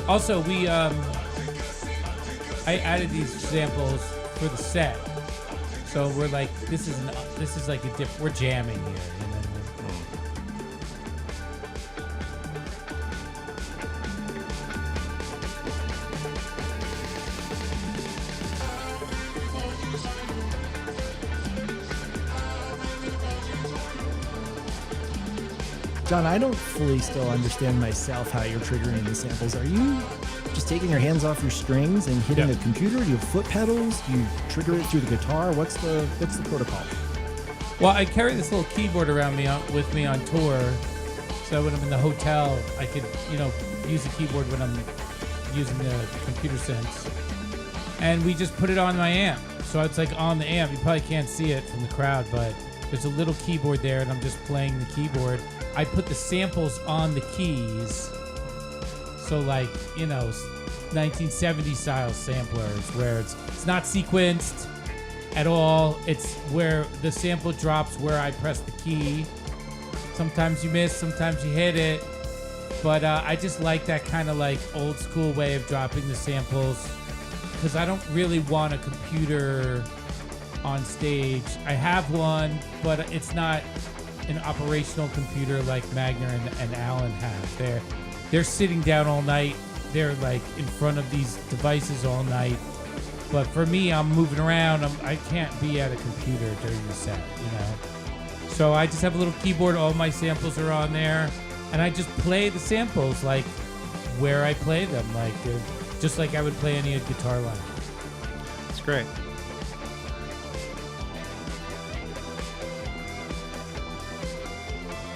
Also, I added these samples for the set, so we're like, this is like we're jamming here. You know? John, I don't fully still understand myself how you're triggering the samples. Are you just taking your hands off your strings and hitting a computer? Do you have foot pedals? Do you trigger it through the guitar? What's the protocol? Well, I carry this little keyboard around with me on tour, so when I'm in the hotel, I could, use the keyboard when I'm using the computer synths. And we just put it on my amp. So it's like on the amp. You probably can't see it from the crowd, but there's a little keyboard there, and I'm just playing the keyboard. I put the samples on the keys. So like, 1970s style samplers where it's not sequenced at all. It's where the sample drops where I press the key. Sometimes you miss, sometimes you hit it. But I just like that kind of like old school way of dropping the samples because I don't really want a computer on stage. I have one, but it's not an operational computer like Magner and Alan have. They're sitting down all night. They're like in front of these devices all night. But for me, I'm moving around. I can't be at a computer during the set, So I just have a little keyboard. All my samples are on there. And I just play the samples like where I play them, like just like I would play any guitar line. It's great.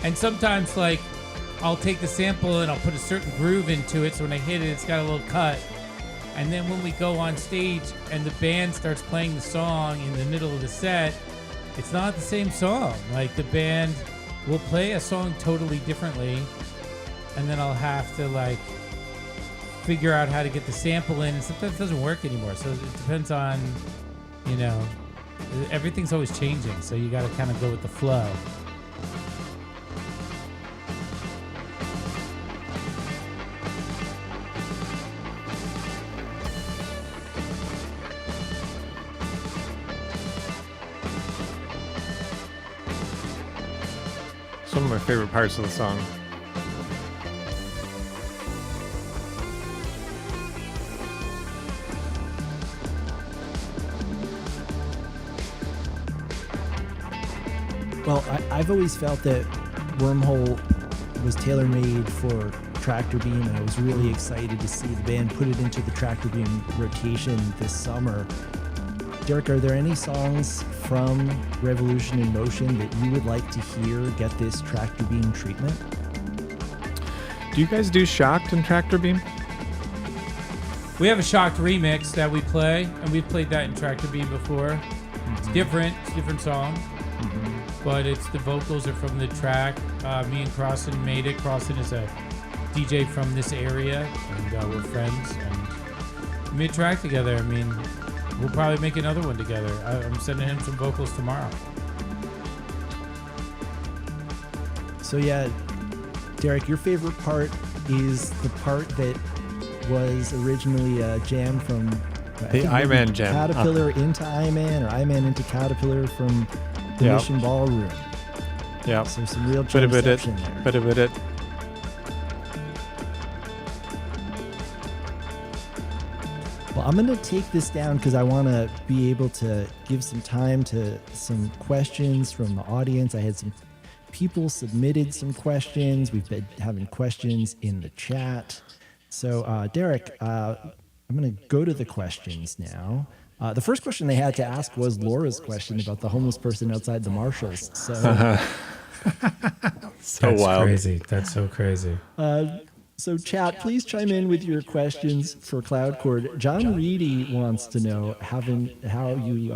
And sometimes, like, I'll take the sample and I'll put a certain groove into it, so when I hit it, it's got a little cut. And then when we go on stage and the band starts playing the song in the middle of the set, it's not the same song. Like, the band will play a song totally differently, and then I'll have to, like, figure out how to get the sample in, and sometimes it doesn't work anymore. So it depends on, you know, everything's always changing, so you got to kind of go with the flow. Some of my favorite parts of the song. Well, I've always felt that Wormhole was tailor-made for Tractor Beam, and I was really excited to see the band put it into the Tractor Beam rotation this summer. Derek, are there any songs from Revolution in Motion that you would like to hear get this Tractor Beam treatment? Do you guys do Shocked and Tractor Beam? We have a Shocked remix that we play, and we've played that in Tractor Beam before. It's different. It's a different song. But it's the vocals are from the track. Me and Crossan made it. Crossan is a DJ from this area, and we're friends. And we made a track together. I mean, we'll probably make another one together. I'm sending him some vocals tomorrow. So yeah, Derek, your favorite part is the part that was originally a jam from The I-Man jam. Caterpillar into I-Man, or I-Man into Caterpillar from the Mission Ballroom. Yeah. So some real Bit of it. there. Bit of it. Well, I'm going to take this down because I want to be able to give some time to some questions from the audience. I had some people submitted some questions. We've been having questions in the chat. So, Derek, I'm going to go to the questions now. The first question they had to ask was Laura's question about the homeless person outside the Marshalls. So, That's wild. crazy. That's so crazy. So chat, please chime in with your questions for Cloud Chord. John Reedy wants to know how come you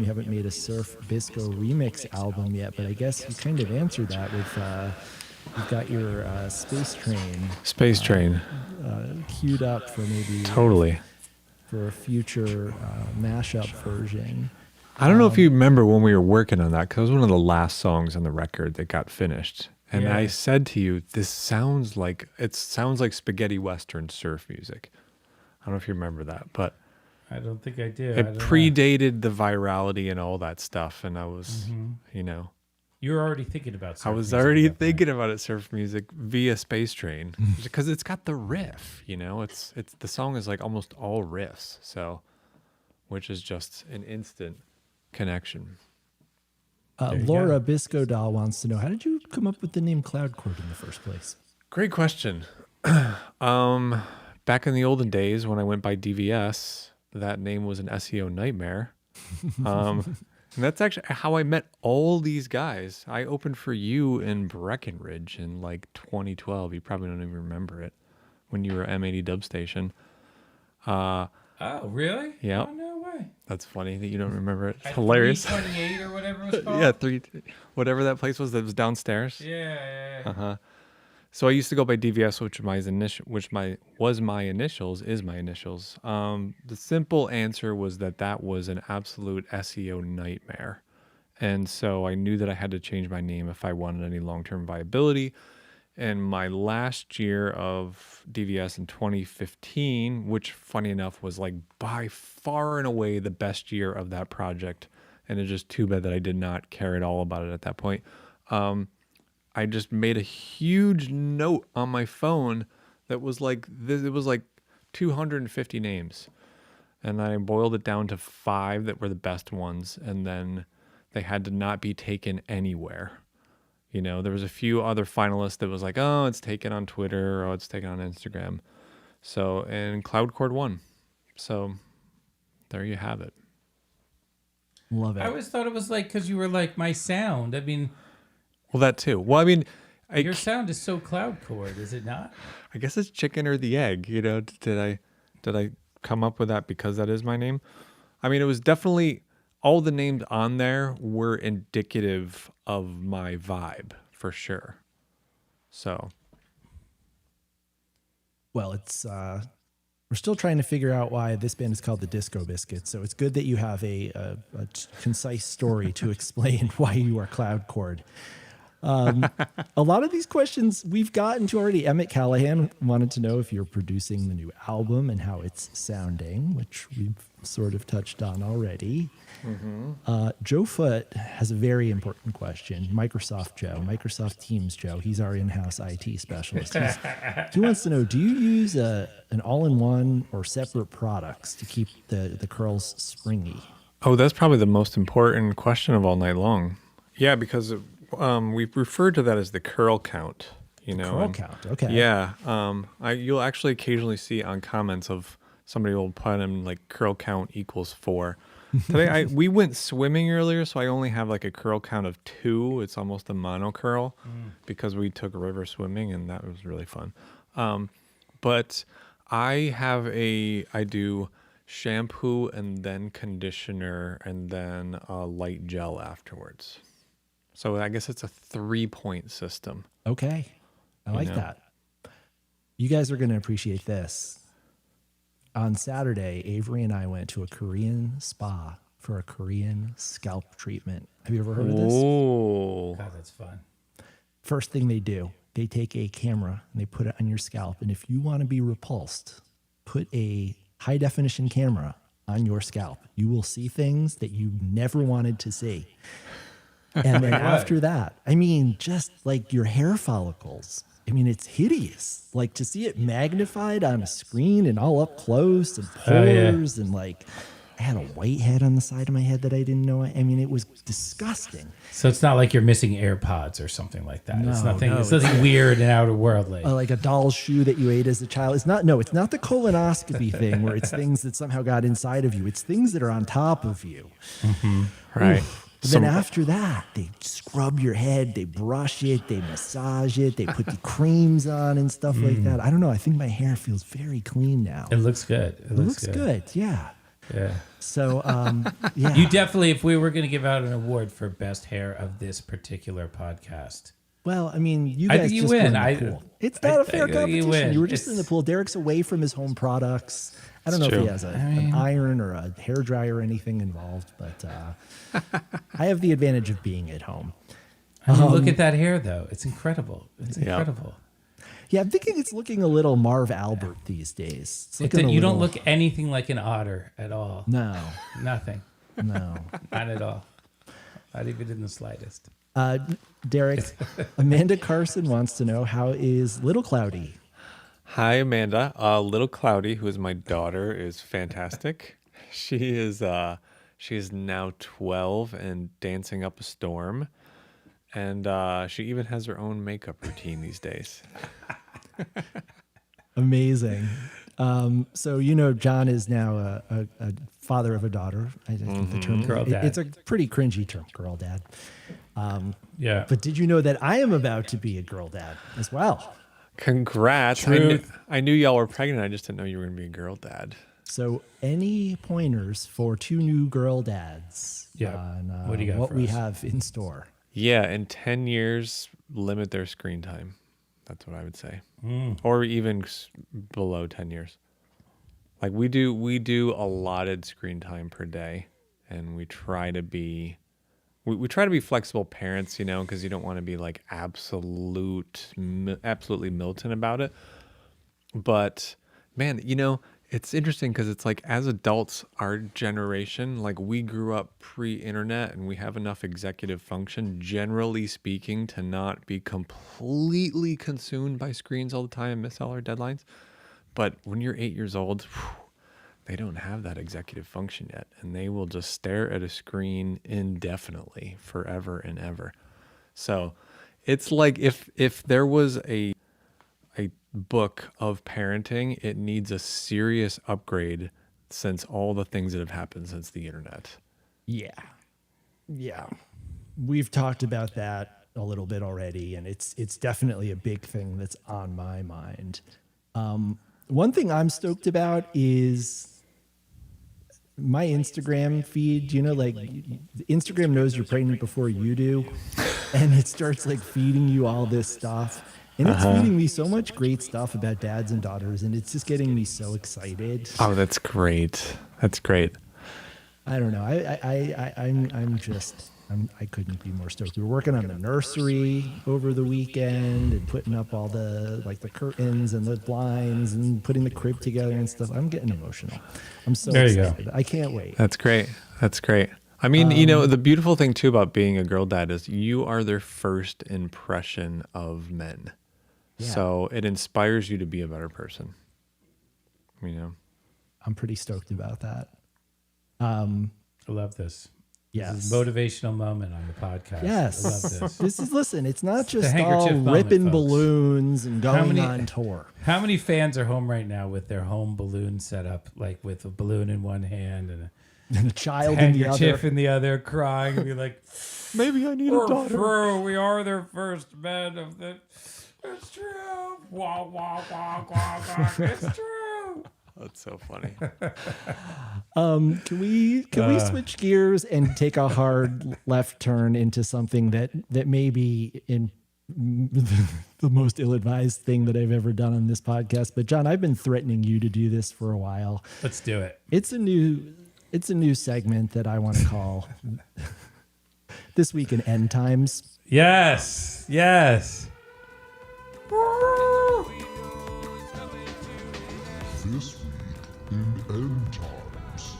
haven't made a Surf Bisco remix album yet? But I guess you kind of answered that with you've got your Space Train queued up for maybe Totally. for a future mashup version. I don't know if you remember when we were working on that, because it was one of the last songs on the record that got finished. And Yeah. I said to you, it sounds like spaghetti western surf music. I don't know if you remember that, but I don't think I do. it predated the virality and all that stuff. And I was, You're already thinking about surf I was music already at that point. thinking about it, surf music via Space Train, because it's got the riff, it's the song is like almost all riffs. So, which is just an instant connection. There you Laura go. Bisco Doll wants to know, how did you come up with the name Cloud Chord in the first place? Great question. Back in the olden days when I went by DVS, that name was an SEO nightmare. And that's actually how I met all these guys. I opened for you in Breckenridge in like 2012. You probably don't even remember it, when you were M80 Dub Station. Oh, really? Yeah. Oh, no way. That's funny that you don't remember it. It's At hilarious. 328 or whatever it was called? Yeah, whatever that place was that was downstairs. Yeah. So I used to go by DVS, which was my initials. The simple answer was that was an absolute SEO nightmare. And so I knew that I had to change my name if I wanted any long-term viability. And my last year of DVS in 2015, which funny enough was like by far and away the best year of that project. And it's just too bad that I did not care at all about it at that point. I just made a huge note on my phone that was like this. It was like 250 names, and I boiled it down to 5 that were the best ones, and then they had to not be taken anywhere. You know, there was a few other finalists that was like, oh, it's taken on Twitter or it's taken on Instagram. So, and Cloud Chord won. So there you have it. Love it. I always thought it was like because you were like my sound. I mean, Well, that too. Well, I mean, your sound is so cloud chord, is it not? I guess it's chicken or the egg. You know, did I come up with that because that is my name? I mean, it was definitely all the names on there were indicative of my vibe for sure. So, Well, it's we're still trying to figure out why this band is called the Disco Biscuits. So it's good that you have a concise story to explain why you are Cloud Chord. A lot of these questions we've gotten to already. Emmett Callahan wanted to know if you're producing the new album and how it's sounding, which we've sort of touched on already. Joe Foote has a very important question. Microsoft Teams Joe. He's our in-house IT specialist. He wants to know, do you use an all-in-one or separate products to keep the curls springy? oh, that's probably the most important question of all night long. Yeah, because we've referred to that as the curl count. You know, Curl count, okay. Yeah, you'll actually occasionally see on comments of somebody will put in like curl count equals 4. Today we went swimming earlier, so I only have like a curl count of 2. It's almost a mono curl because we took a river swimming and that was really fun. But I do shampoo and then conditioner and then a light gel afterwards. So I guess it's a 3-point system. Okay. I like that. You guys are going to appreciate this. On Saturday, Avery and I went to a Korean spa for a Korean scalp treatment. Have you ever heard of this? Oh, God, that's fun. First thing they do, they take a camera and they put it on your scalp. And if you want to be repulsed, put a high definition camera on your scalp. You will see things that you never wanted to see. And then after that, I mean, just like your hair follicles. I mean, it's hideous. Like to see it magnified on a screen and all up close and pores and like I had a whitehead on the side of my head that I didn't know. I mean, it was disgusting. So it's not like you're missing AirPods or something like that. It's nothing. no, It's nothing weird and outer worldly. Like a doll's shoe that you ate as a child. It's not the colonoscopy thing where it's things that somehow got inside of you. It's things that are on top of you. right. But then after that, they scrub your head, they brush it, they massage it, they put the creams on and stuff like that. I don't know. I think my hair feels very clean now. It looks good. It looks good. Yeah. Yeah. So, yeah. You definitely, if we were going to give out an award for best hair of this particular podcast. Well, I mean, you I guys think you just win. won the pool. It's not a fair I think you competition. win. You were just in the pool. Derek's away from his home products. I don't know if he has an iron or a hair dryer or anything involved, but I have the advantage of being at home. I mean, look at that hair, though. It's incredible. It's incredible. Yeah, I'm thinking it's looking a little Marv Albert these days. It's looking You don't look anything like an otter at all. No. Nothing. No. Not at all. Not even in the slightest. Derek, Amanda Carson wants to know, how is Little Cloudy? Hi, Amanda. Little Cloudy, who is my daughter, is fantastic. She is now 12 and dancing up a storm. And she even has her own makeup routine these days. Amazing. So, John is now a father of a daughter. I think the term Girl dad. It's a pretty cringy term, girl dad. Yeah. But did you know that I am about to be a girl dad as well? Congrats. I knew y'all were pregnant. I just didn't know you were going to be a girl dad. So, any pointers for 2 new girl dads on What do you got what for we us? have in store? Yeah, in 10 years, limit their screen time. That's what I would say. Or even below 10 years. Like we do allotted screen time per day, and we try to be flexible parents, because you don't want to be like absolutely militant about it. But man, it's interesting because it's like as adults, our generation, like we grew up pre-internet and we have enough executive function, generally speaking, to not be completely consumed by screens all the time and miss all our deadlines. But when you're 8 years old, they don't have that executive function yet, and they will just stare at a screen indefinitely, forever and ever. So It's like if there was a book of parenting, it needs a serious upgrade since all the things that have happened since the internet. Yeah. Yeah. We've talked about that a little bit already, and it's definitely a big thing that's on my mind. One thing I'm stoked about is my Instagram feed. You know, like Instagram knows you're pregnant before you do, and it starts like feeding you all this stuff. And it's feeding me so much great stuff about dads and daughters, and it's just getting me so excited. Oh, that's great. That's great. I don't know. I couldn't be more stoked. We were working on the nursery over the weekend and putting up all the the curtains and the blinds and putting the crib together and stuff. I'm getting emotional. I'm so excited. I can't wait. That's great. That's great. I mean, the beautiful thing too about being a girl dad is you are their first impression of men. Yeah. So it inspires you to be a better person. I'm pretty stoked about that. I love this. Yes. This is a motivational moment on the podcast. Yes. I love this. This is, listen, it's not just handkerchief all moment, ripping folks. balloons and going on tour. How many fans are home right now with their home balloon set up, like with a balloon in one hand and And a child a in the handkerchief other. in the other, crying and be like, maybe I need a "We're daughter." true. We are their first men of the... It's true. Wah, wah, wah, wah, wah. It's true. That's so funny. Can we switch gears and take a hard left turn into something that may be in the most ill-advised thing that I've ever done on this podcast? But John, I've been threatening you to do this for a while. Let's do it. It's a new segment that I want to call This Week in End Times. Yes. Yes. This week in End Times.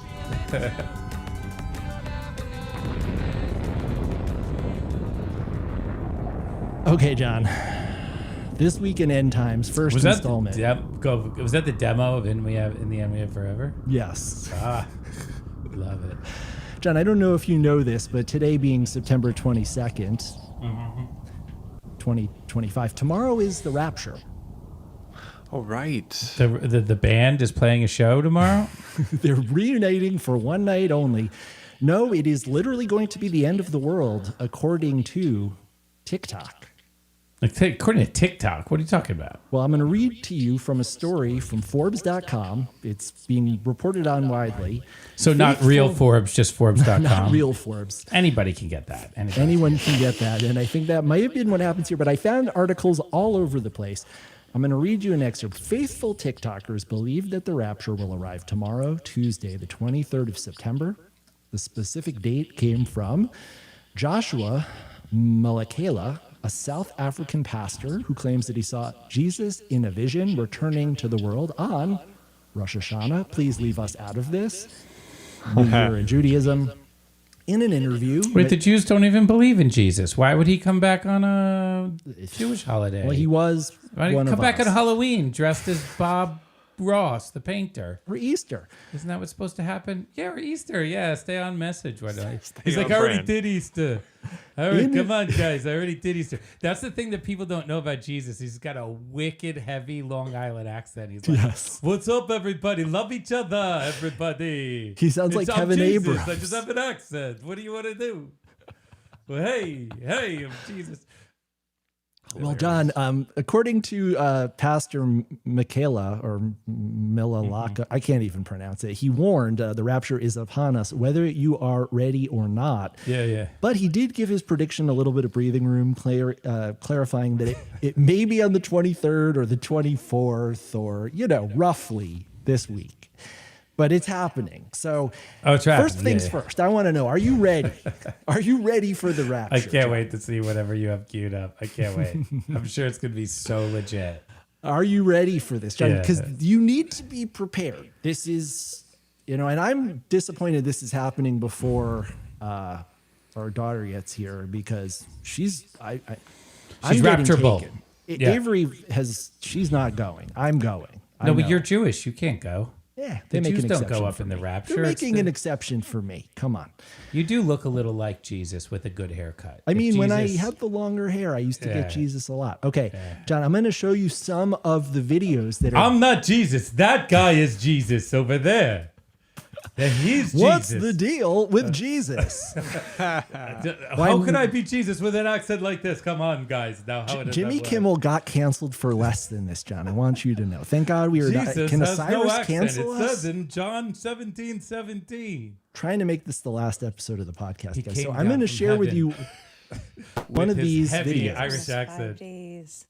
Okay, John. This Week in End Times, first installment. Was that the demo of In the End We Have Forever? Yes. Love it. John, I don't know if you know this, but today being September 22nd, 2025, tomorrow is the Rapture. Oh, right. The band is playing a show tomorrow? They're reuniting for one night only. No, it is literally going to be the end of the world, according to TikTok. According to TikTok, what are you talking about? Well, I'm going to read to you from a story from Forbes.com. It's being reported on widely. So not real Forbes, just Forbes.com. Not real Forbes. Anybody can get that. Anyone can get that. And I think that might have been what happens here, but I found articles all over the place. I'm going to read you an excerpt. Faithful TikTokers believe that the rapture will arrive tomorrow, Tuesday, the 23rd of September. The specific date came from Joshua Malakela, a South African pastor who claims that he saw Jesus in a vision returning to the world on Rosh Hashanah. Please leave us out of this. New Year in Judaism. In an interview. Wait, the Jews don't even believe in Jesus. Why would he come back on a Jewish holiday? Well, he was Why did he come back on Halloween dressed as Bob Ross, the painter? For Easter. Isn't that what's supposed to happen? Yeah, or Easter. Yeah, stay on message. Why don't He's on like, I already brand. did Easter. All right, come on, guys. I already did Easter. That's the thing that people don't know about Jesus. He's got a wicked, heavy Long Island accent. He's like, Yes. What's up, everybody? Love each other, everybody. He sounds like I'm Kevin Jesus. Abrams. I just have an accent. What do you want to do? Well, hey, I'm Jesus. Well, John, according to Pastor Michaela or Milalaka, I can't even pronounce it. He warned the rapture is upon us, whether you are ready or not. Yeah. But he did give his prediction a little bit of breathing room, clarifying that it may be on the 23rd or the 24th or, roughly this week. But it's happening. So it's happening. First things first, I want to know, are you ready? Are you ready for the rapture? I can't wait to see whatever you have queued up. I can't wait. I'm sure it's going to be so legit. Are you ready for this, John? Yeah. Because you need to be prepared. This is, and I'm disappointed this is happening before our daughter gets here because she's rapturable. Avery she's not going. I'm going. No, but you're Jewish. You can't go. Yeah, The they make Jews an don't exception go up for in the me. rapture. They're It's making the- an exception for me. Come on. You do look a little like Jesus with a good haircut. I If mean, when I Jesus- had the longer hair, I used to Yeah. get Jesus a lot. Okay, John, I'm going to show you some of the videos that are. I'm not Jesus. That guy is Jesus over there. Then he's Jesus. What's the deal with Jesus? How can I be Jesus with an accent like this? Come on, guys. Now, how does Jimmy that work? Kimmel got canceled for less than this, John. I want you to know. Thank God we are not. Jesus Can has no Osiris accent. cancel It us? says in John 17:17. Trying to make this the last episode of the podcast, He guys. came So I'm down going to from share with heaven you one with of his these heavy videos. Irish 5 accent. days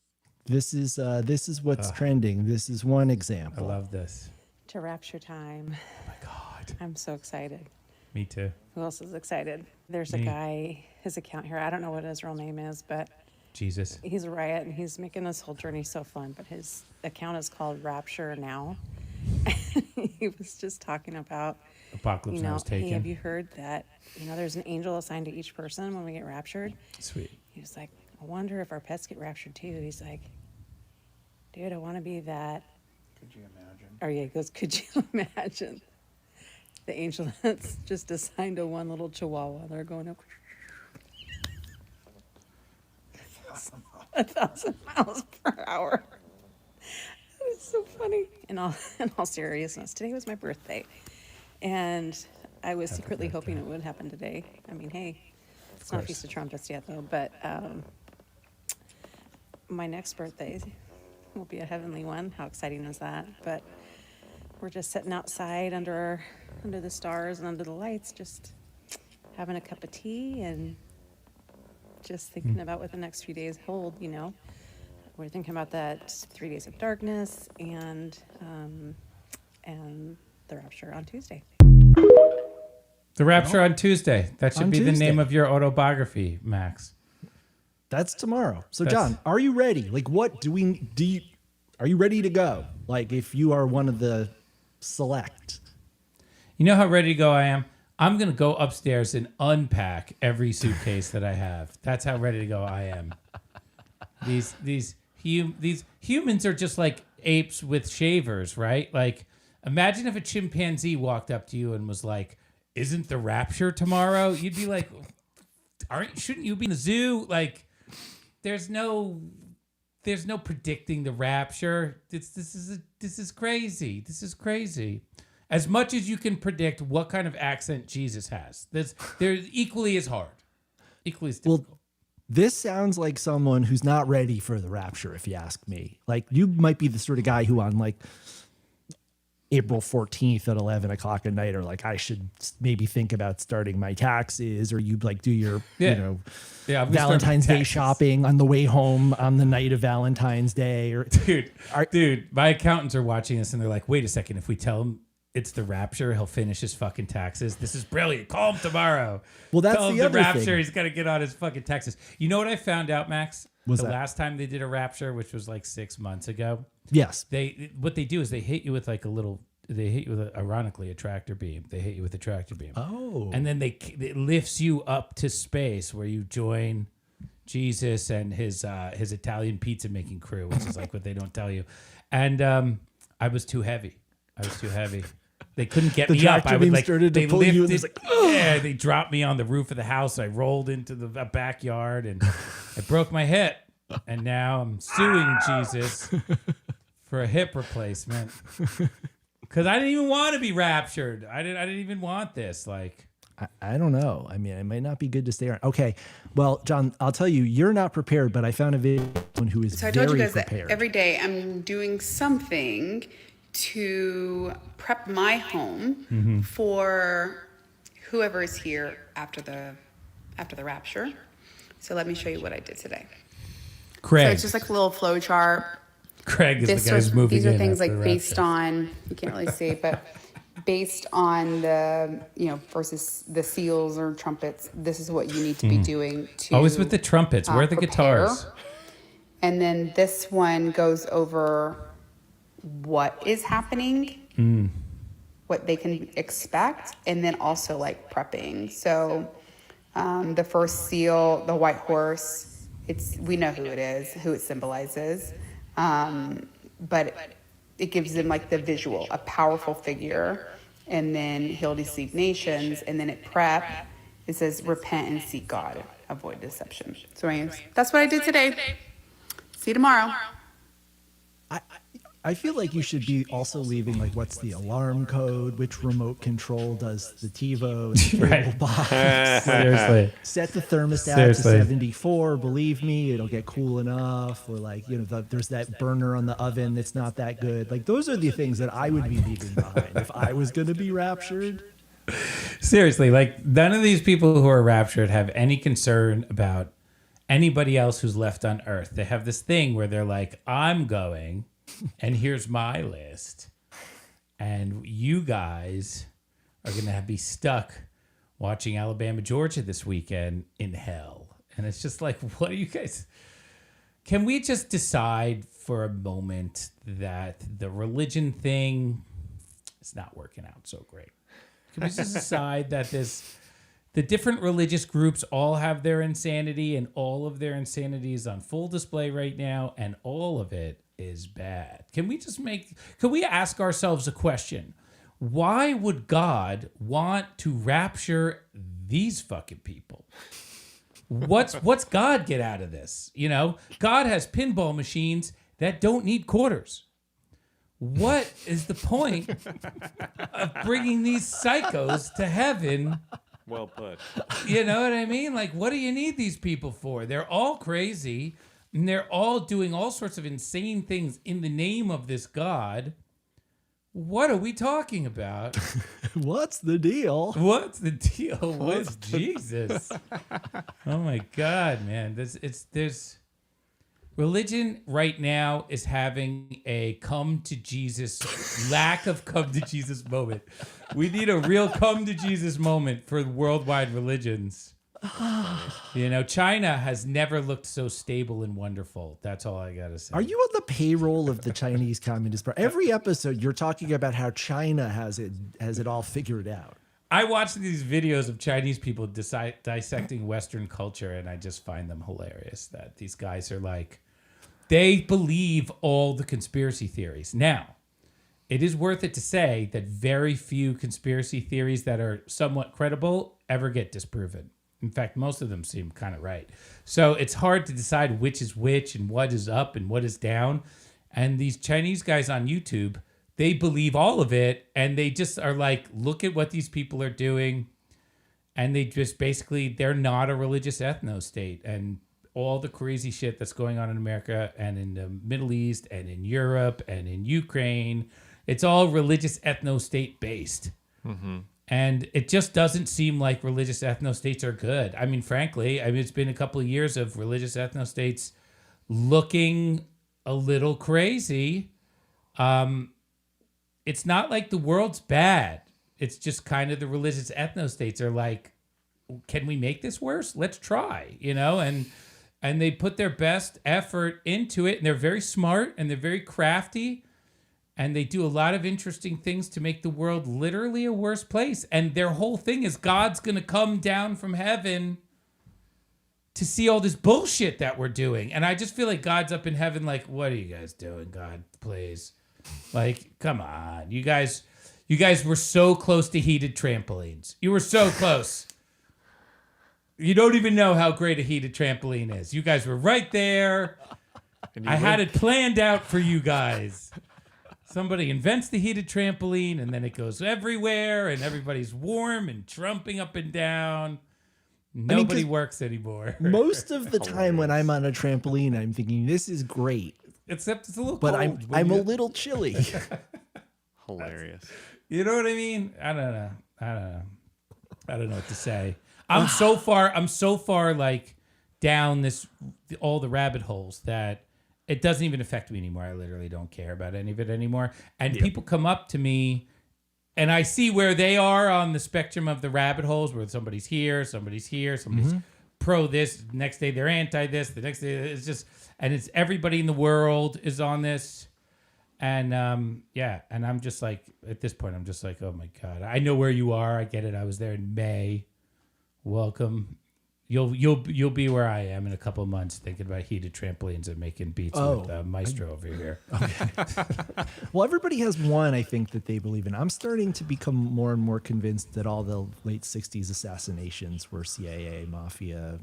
This is what's trending. This is one I example. love this. to rapture time. Oh my God. I'm so excited. Me too. Who else is excited? There's a Me. guy, his account here. I don't know what his real name is, but Jesus. he's a riot and he's making this whole journey so fun. But his account is called Rapture Now. He was just talking about, Apocalypse Now is hey, have taken. you heard that, there's an angel assigned to each person when we get raptured? Sweet. He was like, I wonder if our pets get raptured too. He's like, dude, I want to be that. Could you imagine? Or yeah, he goes, could you imagine the angel that's just assigned to one little chihuahua? They're going up 1,000 miles per hour. That is so funny. In all seriousness, today was my birthday, and I was secretly hoping it would happen today. I mean, hey, it's not course. Feast of Trumpets yet, though, but my next birthday will be a heavenly one. How exciting is that? But we're just sitting outside under the stars and under the lights, just having a cup of tea and just thinking about what the next few days hold. We're thinking about that 3 days of darkness and the rapture on Tuesday. The Rapture on Tuesday. That should On be the name Tuesday. of your autobiography, Max. That's tomorrow. So, That's- John, are you ready? Like, what are you ready to go? Like, if you are one of the select. You know how ready to go I am? I'm going to go upstairs and unpack every suitcase that I have. That's how ready to go I am. These humans are just like apes with shavers, right? Like, imagine if a chimpanzee walked up to you and was like, "Isn't the rapture tomorrow?" You'd be like, shouldn't you be in the zoo? Like, there's no predicting the rapture. This is crazy. This is crazy. As much as you can predict what kind of accent Jesus has, they're equally as hard, equally as difficult. Well, this sounds like someone who's not ready for the rapture, if you ask me. Like, you might be the sort of guy who on like April 14th at 11 o'clock at night, or like, I should maybe think about starting my taxes, or you like do your, I'm gonna start my Valentine's Day taxes. shopping on the way home on the night of Valentine's Day. Or Dude, my accountants are watching this and they're like, wait a second, if we tell him it's the rapture, he'll finish his fucking taxes. This is brilliant. Call him tomorrow. Well, that's tell him the other rapture, thing. he's got to get on his fucking taxes. You know what I found out, Max? What's the that? last time they did a rapture, which was like 6 months ago, yes, what they do is they hit you with like ironically a tractor beam. They hit you with a tractor beam. Oh. And then it lifts you up to space where you join Jesus and his Italian pizza making crew, which is like what they don't tell you. And I was too heavy. They couldn't get The me up. tractor I would beam like started to they pull you and lifted, it's like, yeah, they dropped me on the roof of the house. I rolled into the backyard and I broke my hip. And now I'm suing Jesus for a hip replacement. Because I didn't even want to be raptured. I didn't even want this. Like, I don't know. I mean, it might not be good to stay around. Okay. Well, John, I'll tell you, you're not prepared, but I found a video of someone who is So I very told you guys prepared. that every day I'm doing something to prep my home for whoever is here after the rapture. So let me show you what I did today. Craig. So it's just like a little flow chart. Craig is the guy who's moving These are in things after like the based rapture. on, you can't really see, but based on the, versus the seals or trumpets, this is what you need to be doing to Always with the trumpets. Where are the prepare. guitars? And then this one goes over what is happening, what they can expect, and then also like prepping. So the first seal, the white horse, we know who it is, who it symbolizes. But it gives them like the visual, a powerful figure. And then he'll deceive nations. And then at prep, it says repent and seek God, avoid deception. So anyways, that's what I did today. See you tomorrow. I feel like you should be also leaving like what's the alarm code, which remote control does the TiVo and the Right. cable box. Seriously. Set the thermostat Seriously. to 74. Believe me, it'll get cool enough. Or like, there's that burner on the oven that's not that good. Like those are the things that I would be leaving behind if I was going to be raptured. Seriously, like none of these people who are raptured have any concern about anybody else who's left on Earth. They have this thing where they're like, I'm going, and here's my list, and you guys are going to be stuck watching Alabama, Georgia this weekend in hell. And it's just like, what are you guys... Can we just decide for a moment that the religion thing is not working out so great? Can we just decide that the different religious groups all have their insanity, and all of their insanity is on full display right now, and all of it is bad? Can we ask ourselves a question? Why would God want to rapture these fucking people? What's God get out of this? God has pinball machines that don't need quarters. What is the point of bringing these psychos to heaven? Well put. You know what I mean? Like, what do you need these people for? They're all crazy, and they're all doing all sorts of insane things in the name of this God. What are we talking about? What's the deal? What's the deal with Jesus? Oh my God, man! There's religion right now is having a come to Jesus, lack of come to Jesus moment. We need a real come to Jesus moment for worldwide religions. China has never looked so stable and wonderful. That's all I gotta say. Are you on the payroll of the Chinese Communist Party? Every episode, you're talking about how China has it all figured out. I watch these videos of Chinese people dissecting Western culture, and I just find them hilarious. That these guys are like, they believe all the conspiracy theories. Now, it is worth it to say that very few conspiracy theories that are somewhat credible ever get disproven. In fact, most of them seem kind of right. So it's hard to decide which is which and what is up and what is down. And these Chinese guys on YouTube, they believe all of it. And they just are like, look at what these people are doing. And they just basically, they're not a religious ethno state. And all the crazy shit that's going on in America and in the Middle East and in Europe and in Ukraine, it's all religious ethno state based. Mm-hmm. And it just doesn't seem like religious ethno states are good. I mean, frankly, it's been a couple of years of religious ethno states looking a little crazy. It's not like the world's bad. It's just kind of the religious ethno states are like, can we make this worse? Let's try, and they put their best effort into it, and they're very smart and they're very crafty. And they do a lot of interesting things to make the world literally a worse place. And their whole thing is God's going to come down from heaven to see all this bullshit that we're doing. And I just feel like God's up in heaven like, what are you guys doing, God, please? Like, come on. You guys were so close to heated trampolines. You were so close. You don't even know how great a heated trampoline is. You guys were right there. I had it planned out for you guys. Somebody invents the heated trampoline, and then it goes everywhere, and everybody's warm and trumping up and down. Nobody works anymore. Most of the time when I'm on a trampoline, I'm thinking, this is great. Except it's a little but cold. I'm a little chilly. Hilarious. You know what I mean? I don't know. I don't know what to say. I'm so far like down all the rabbit holes that it doesn't even affect me anymore. I literally don't care about any of it anymore. And people come up to me, and I see where they are on the spectrum of the rabbit holes, where somebody's here, somebody's pro this, next day they're anti this, the next day it's just, and it's everybody in the world is on this. And and I'm just like, at this point, I'm just like, oh my God, I know where you are. I get it. I was there in May. Welcome. you'll be where I am in a couple of months, thinking about heated trampolines and making beats with Maestro over here. Well, everybody has one, I think, that they believe in. I'm starting to become more and more convinced that all the late 60s assassinations were CIA, mafia.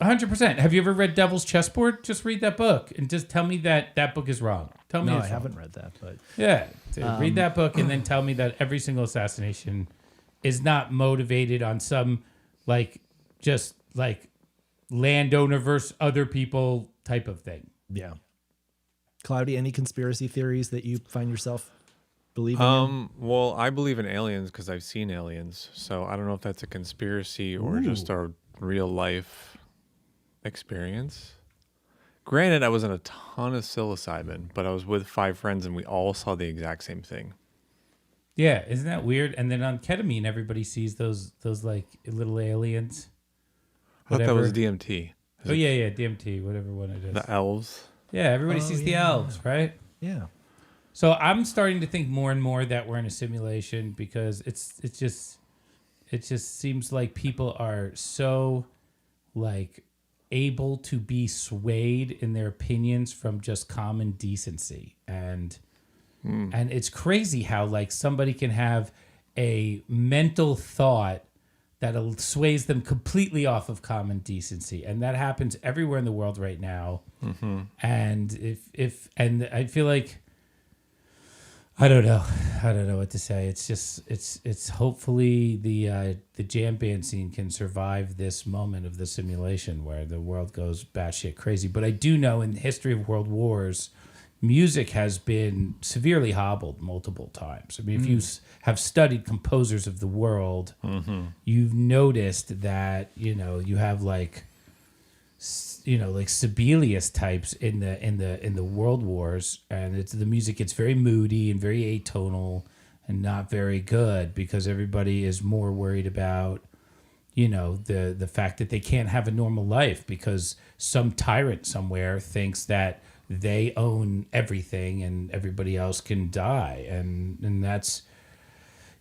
100%. Have you ever read Devil's Chessboard? Just read that book and just tell me that book is wrong. Tell me No, I it's wrong. haven't read that, but Yeah, dude, read that book and then tell me that every single assassination is not motivated on some just landowner versus other people type of thing. yeah. Cloudy, any conspiracy theories that you find yourself believing in? Well, I believe in aliens because I've seen aliens. So I don't know if that's a conspiracy or just a real life experience. Granted, I was on a ton of psilocybin, but I was with 5 friends and we all saw the exact same thing. Yeah, isn't that weird? And then on ketamine, everybody sees those like little aliens. I thought that was Whatever. DMT. Oh yeah, DMT, whatever one it is. The elves. Yeah, everybody sees the elves, right? Yeah. So I'm starting to think more and more that we're in a simulation because it just seems like people are so able to be swayed in their opinions from just common decency and it's crazy how somebody can have a mental thought that sways them completely off of common decency, and that happens everywhere in the world right now. And and I feel like I don't know what to say. It's just it's hopefully the jam band scene can survive this moment of the simulation where the world goes batshit crazy. But I do know in the history of world wars, music has been severely hobbled multiple times. I mean, if you have studied composers of the world, you've noticed that you have Sibelius types in the world wars, and the music gets very moody and very atonal and not very good because everybody is more worried about the fact that they can't have a normal life because some tyrant somewhere thinks that they own everything and everybody else can die, and that's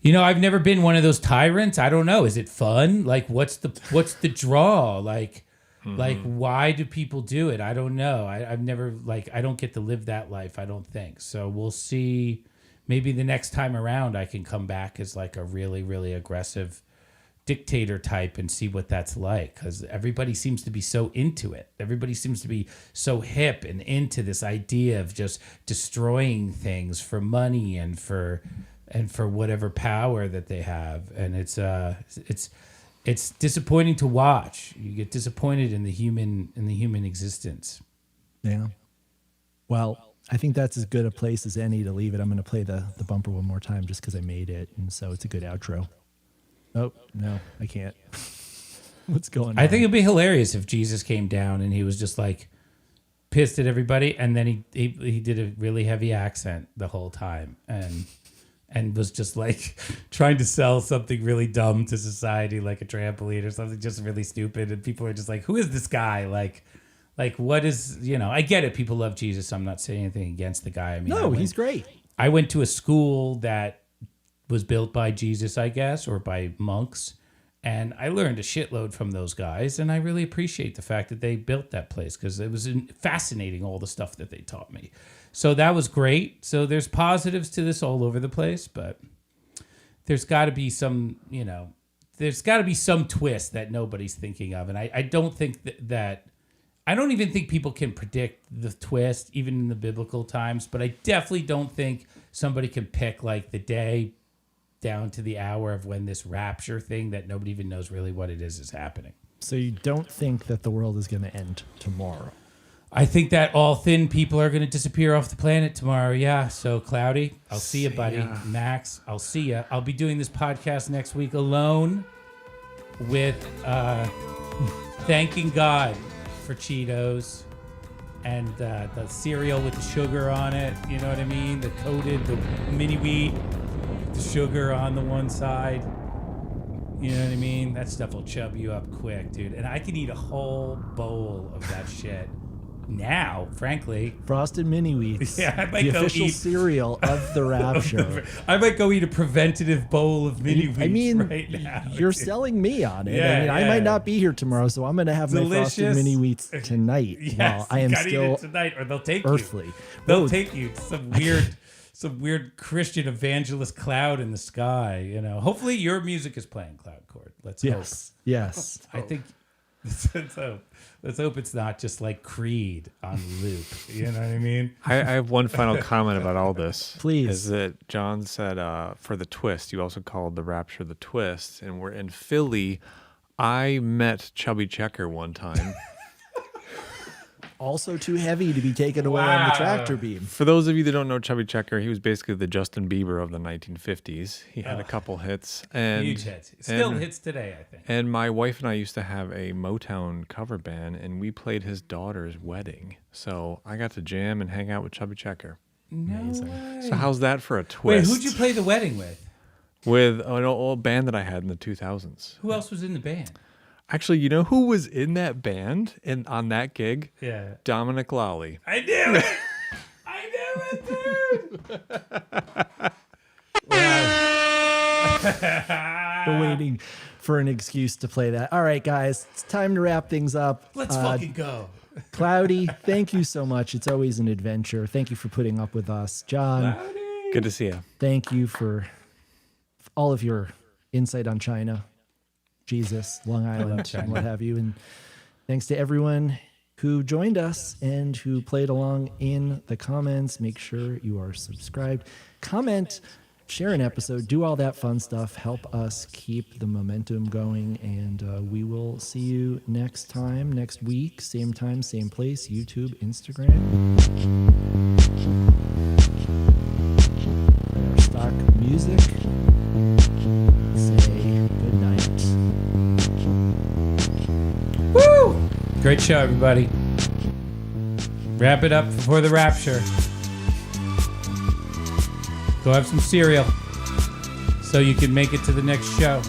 I've never been one of those tyrants. I don't know. Is it fun? What's the draw? Like why do people do it? I don't know. I've never I don't get to live that life, I don't think. So we'll see. Maybe the next time around I can come back as a really, really aggressive dictator type and see what that's like, because everybody seems to be so into it. Everybody seems to be so hip and into this idea of just destroying things for money and for whatever power that they have, and it's disappointing to watch. You get disappointed in the human existence. Yeah. Well, I think that's as good a place as any to leave it. I'm going to play the bumper one more time just because I made it, and so it's a good outro. Oh, no, I can't. What's going on? I think it'd be hilarious if Jesus came down and he was just pissed at everybody, and then he did a really heavy accent the whole time and was just trying to sell something really dumb to society, like a trampoline or something just really stupid, and people are just who is this guy? What is, I get it. People love Jesus. I'm not saying anything against the guy. I mean, No, he's great. I went to a school that was built by Jesus, I guess, or by monks. And I learned a shitload from those guys. And I really appreciate the fact that they built that place because it was fascinating, all the stuff that they taught me. So that was great. So there's positives to this all over the place, but there's got to be some, there's got to be some twist that nobody's thinking of. And I don't think that I don't even think people can predict the twist, even in the biblical times. But I definitely don't think somebody can pick the day down to the hour of when this rapture thing that nobody even knows really what it is happening. So you don't think that the world is going to end tomorrow? I think that all thin people are going to disappear off the planet tomorrow. Yeah. So Cloudy, I'll see you, buddy. Max, I'll see you. I'll be doing this podcast next week alone with thanking God for Cheetos and the cereal with the sugar on it. You know what I mean? The mini wheat, the sugar on the one side. You know what I mean? That stuff will chub you up quick, dude. And I can eat a whole bowl of that shit now, frankly. Frosted Mini Wheats. Yeah, I might the go official eat- cereal of the Rapture. I might go eat a preventative bowl of mini wheats I mean, right now. you're selling me on it. Yeah, I mean, I yeah. might not be here tomorrow, so I'm going to have my Frosted Delicious. Mini Wheats tonight. Yes, while I am you gotta eat still it tonight, or they'll take earthly. you. They'll Whoa. take you to some weird Christian evangelist cloud in the sky. You know, hopefully your music is playing Cloud Chord. Let's Yes. Yes. hope. I think. Let's hope it's not just like Creed on loop. You know what I mean? I have one final comment about all this. Please. Is that John said for the twist, you also called the Rapture the twist, and we're in Philly. I met Chubby Checker one time. Also too heavy to be taken away on the Wow. tractor beam. For those of you that don't know Chubby Checker, he was basically the Justin Bieber of the 1950s. He had a couple hits. And, Huge hits. Still and- hits today, I think. And my wife and I used to have a Motown cover band, and we played his daughter's wedding. So I got to jam and hang out with Chubby Checker. No way. So how's that for a Wait, twist? who'd you play the wedding with? With an old band that I had in the 2000s. Who else was in the band? Actually, you know who was in that band and on that gig? Yeah. Dominic Lally. I knew it. I knew it, dude. We're waiting for an excuse to play that. All right, guys, it's time to wrap things up. Let's fucking go. Cloudy, thank you so much. It's always an adventure. Thank you for putting up with us. John, Good to see you. thank you for all of your insight on China, Jesus, Long Island, and what have you. And thanks to everyone who joined us and who played along in the comments. Make sure you are subscribed. Comment, share an episode, do all that fun stuff. Help us keep the momentum going. And we will see you next time, next week, same time, same place, YouTube, Instagram. Our stock music. Say good night. Woo! Great show, everybody. Wrap it up before the rapture. Go have some cereal so you can make it to the next show.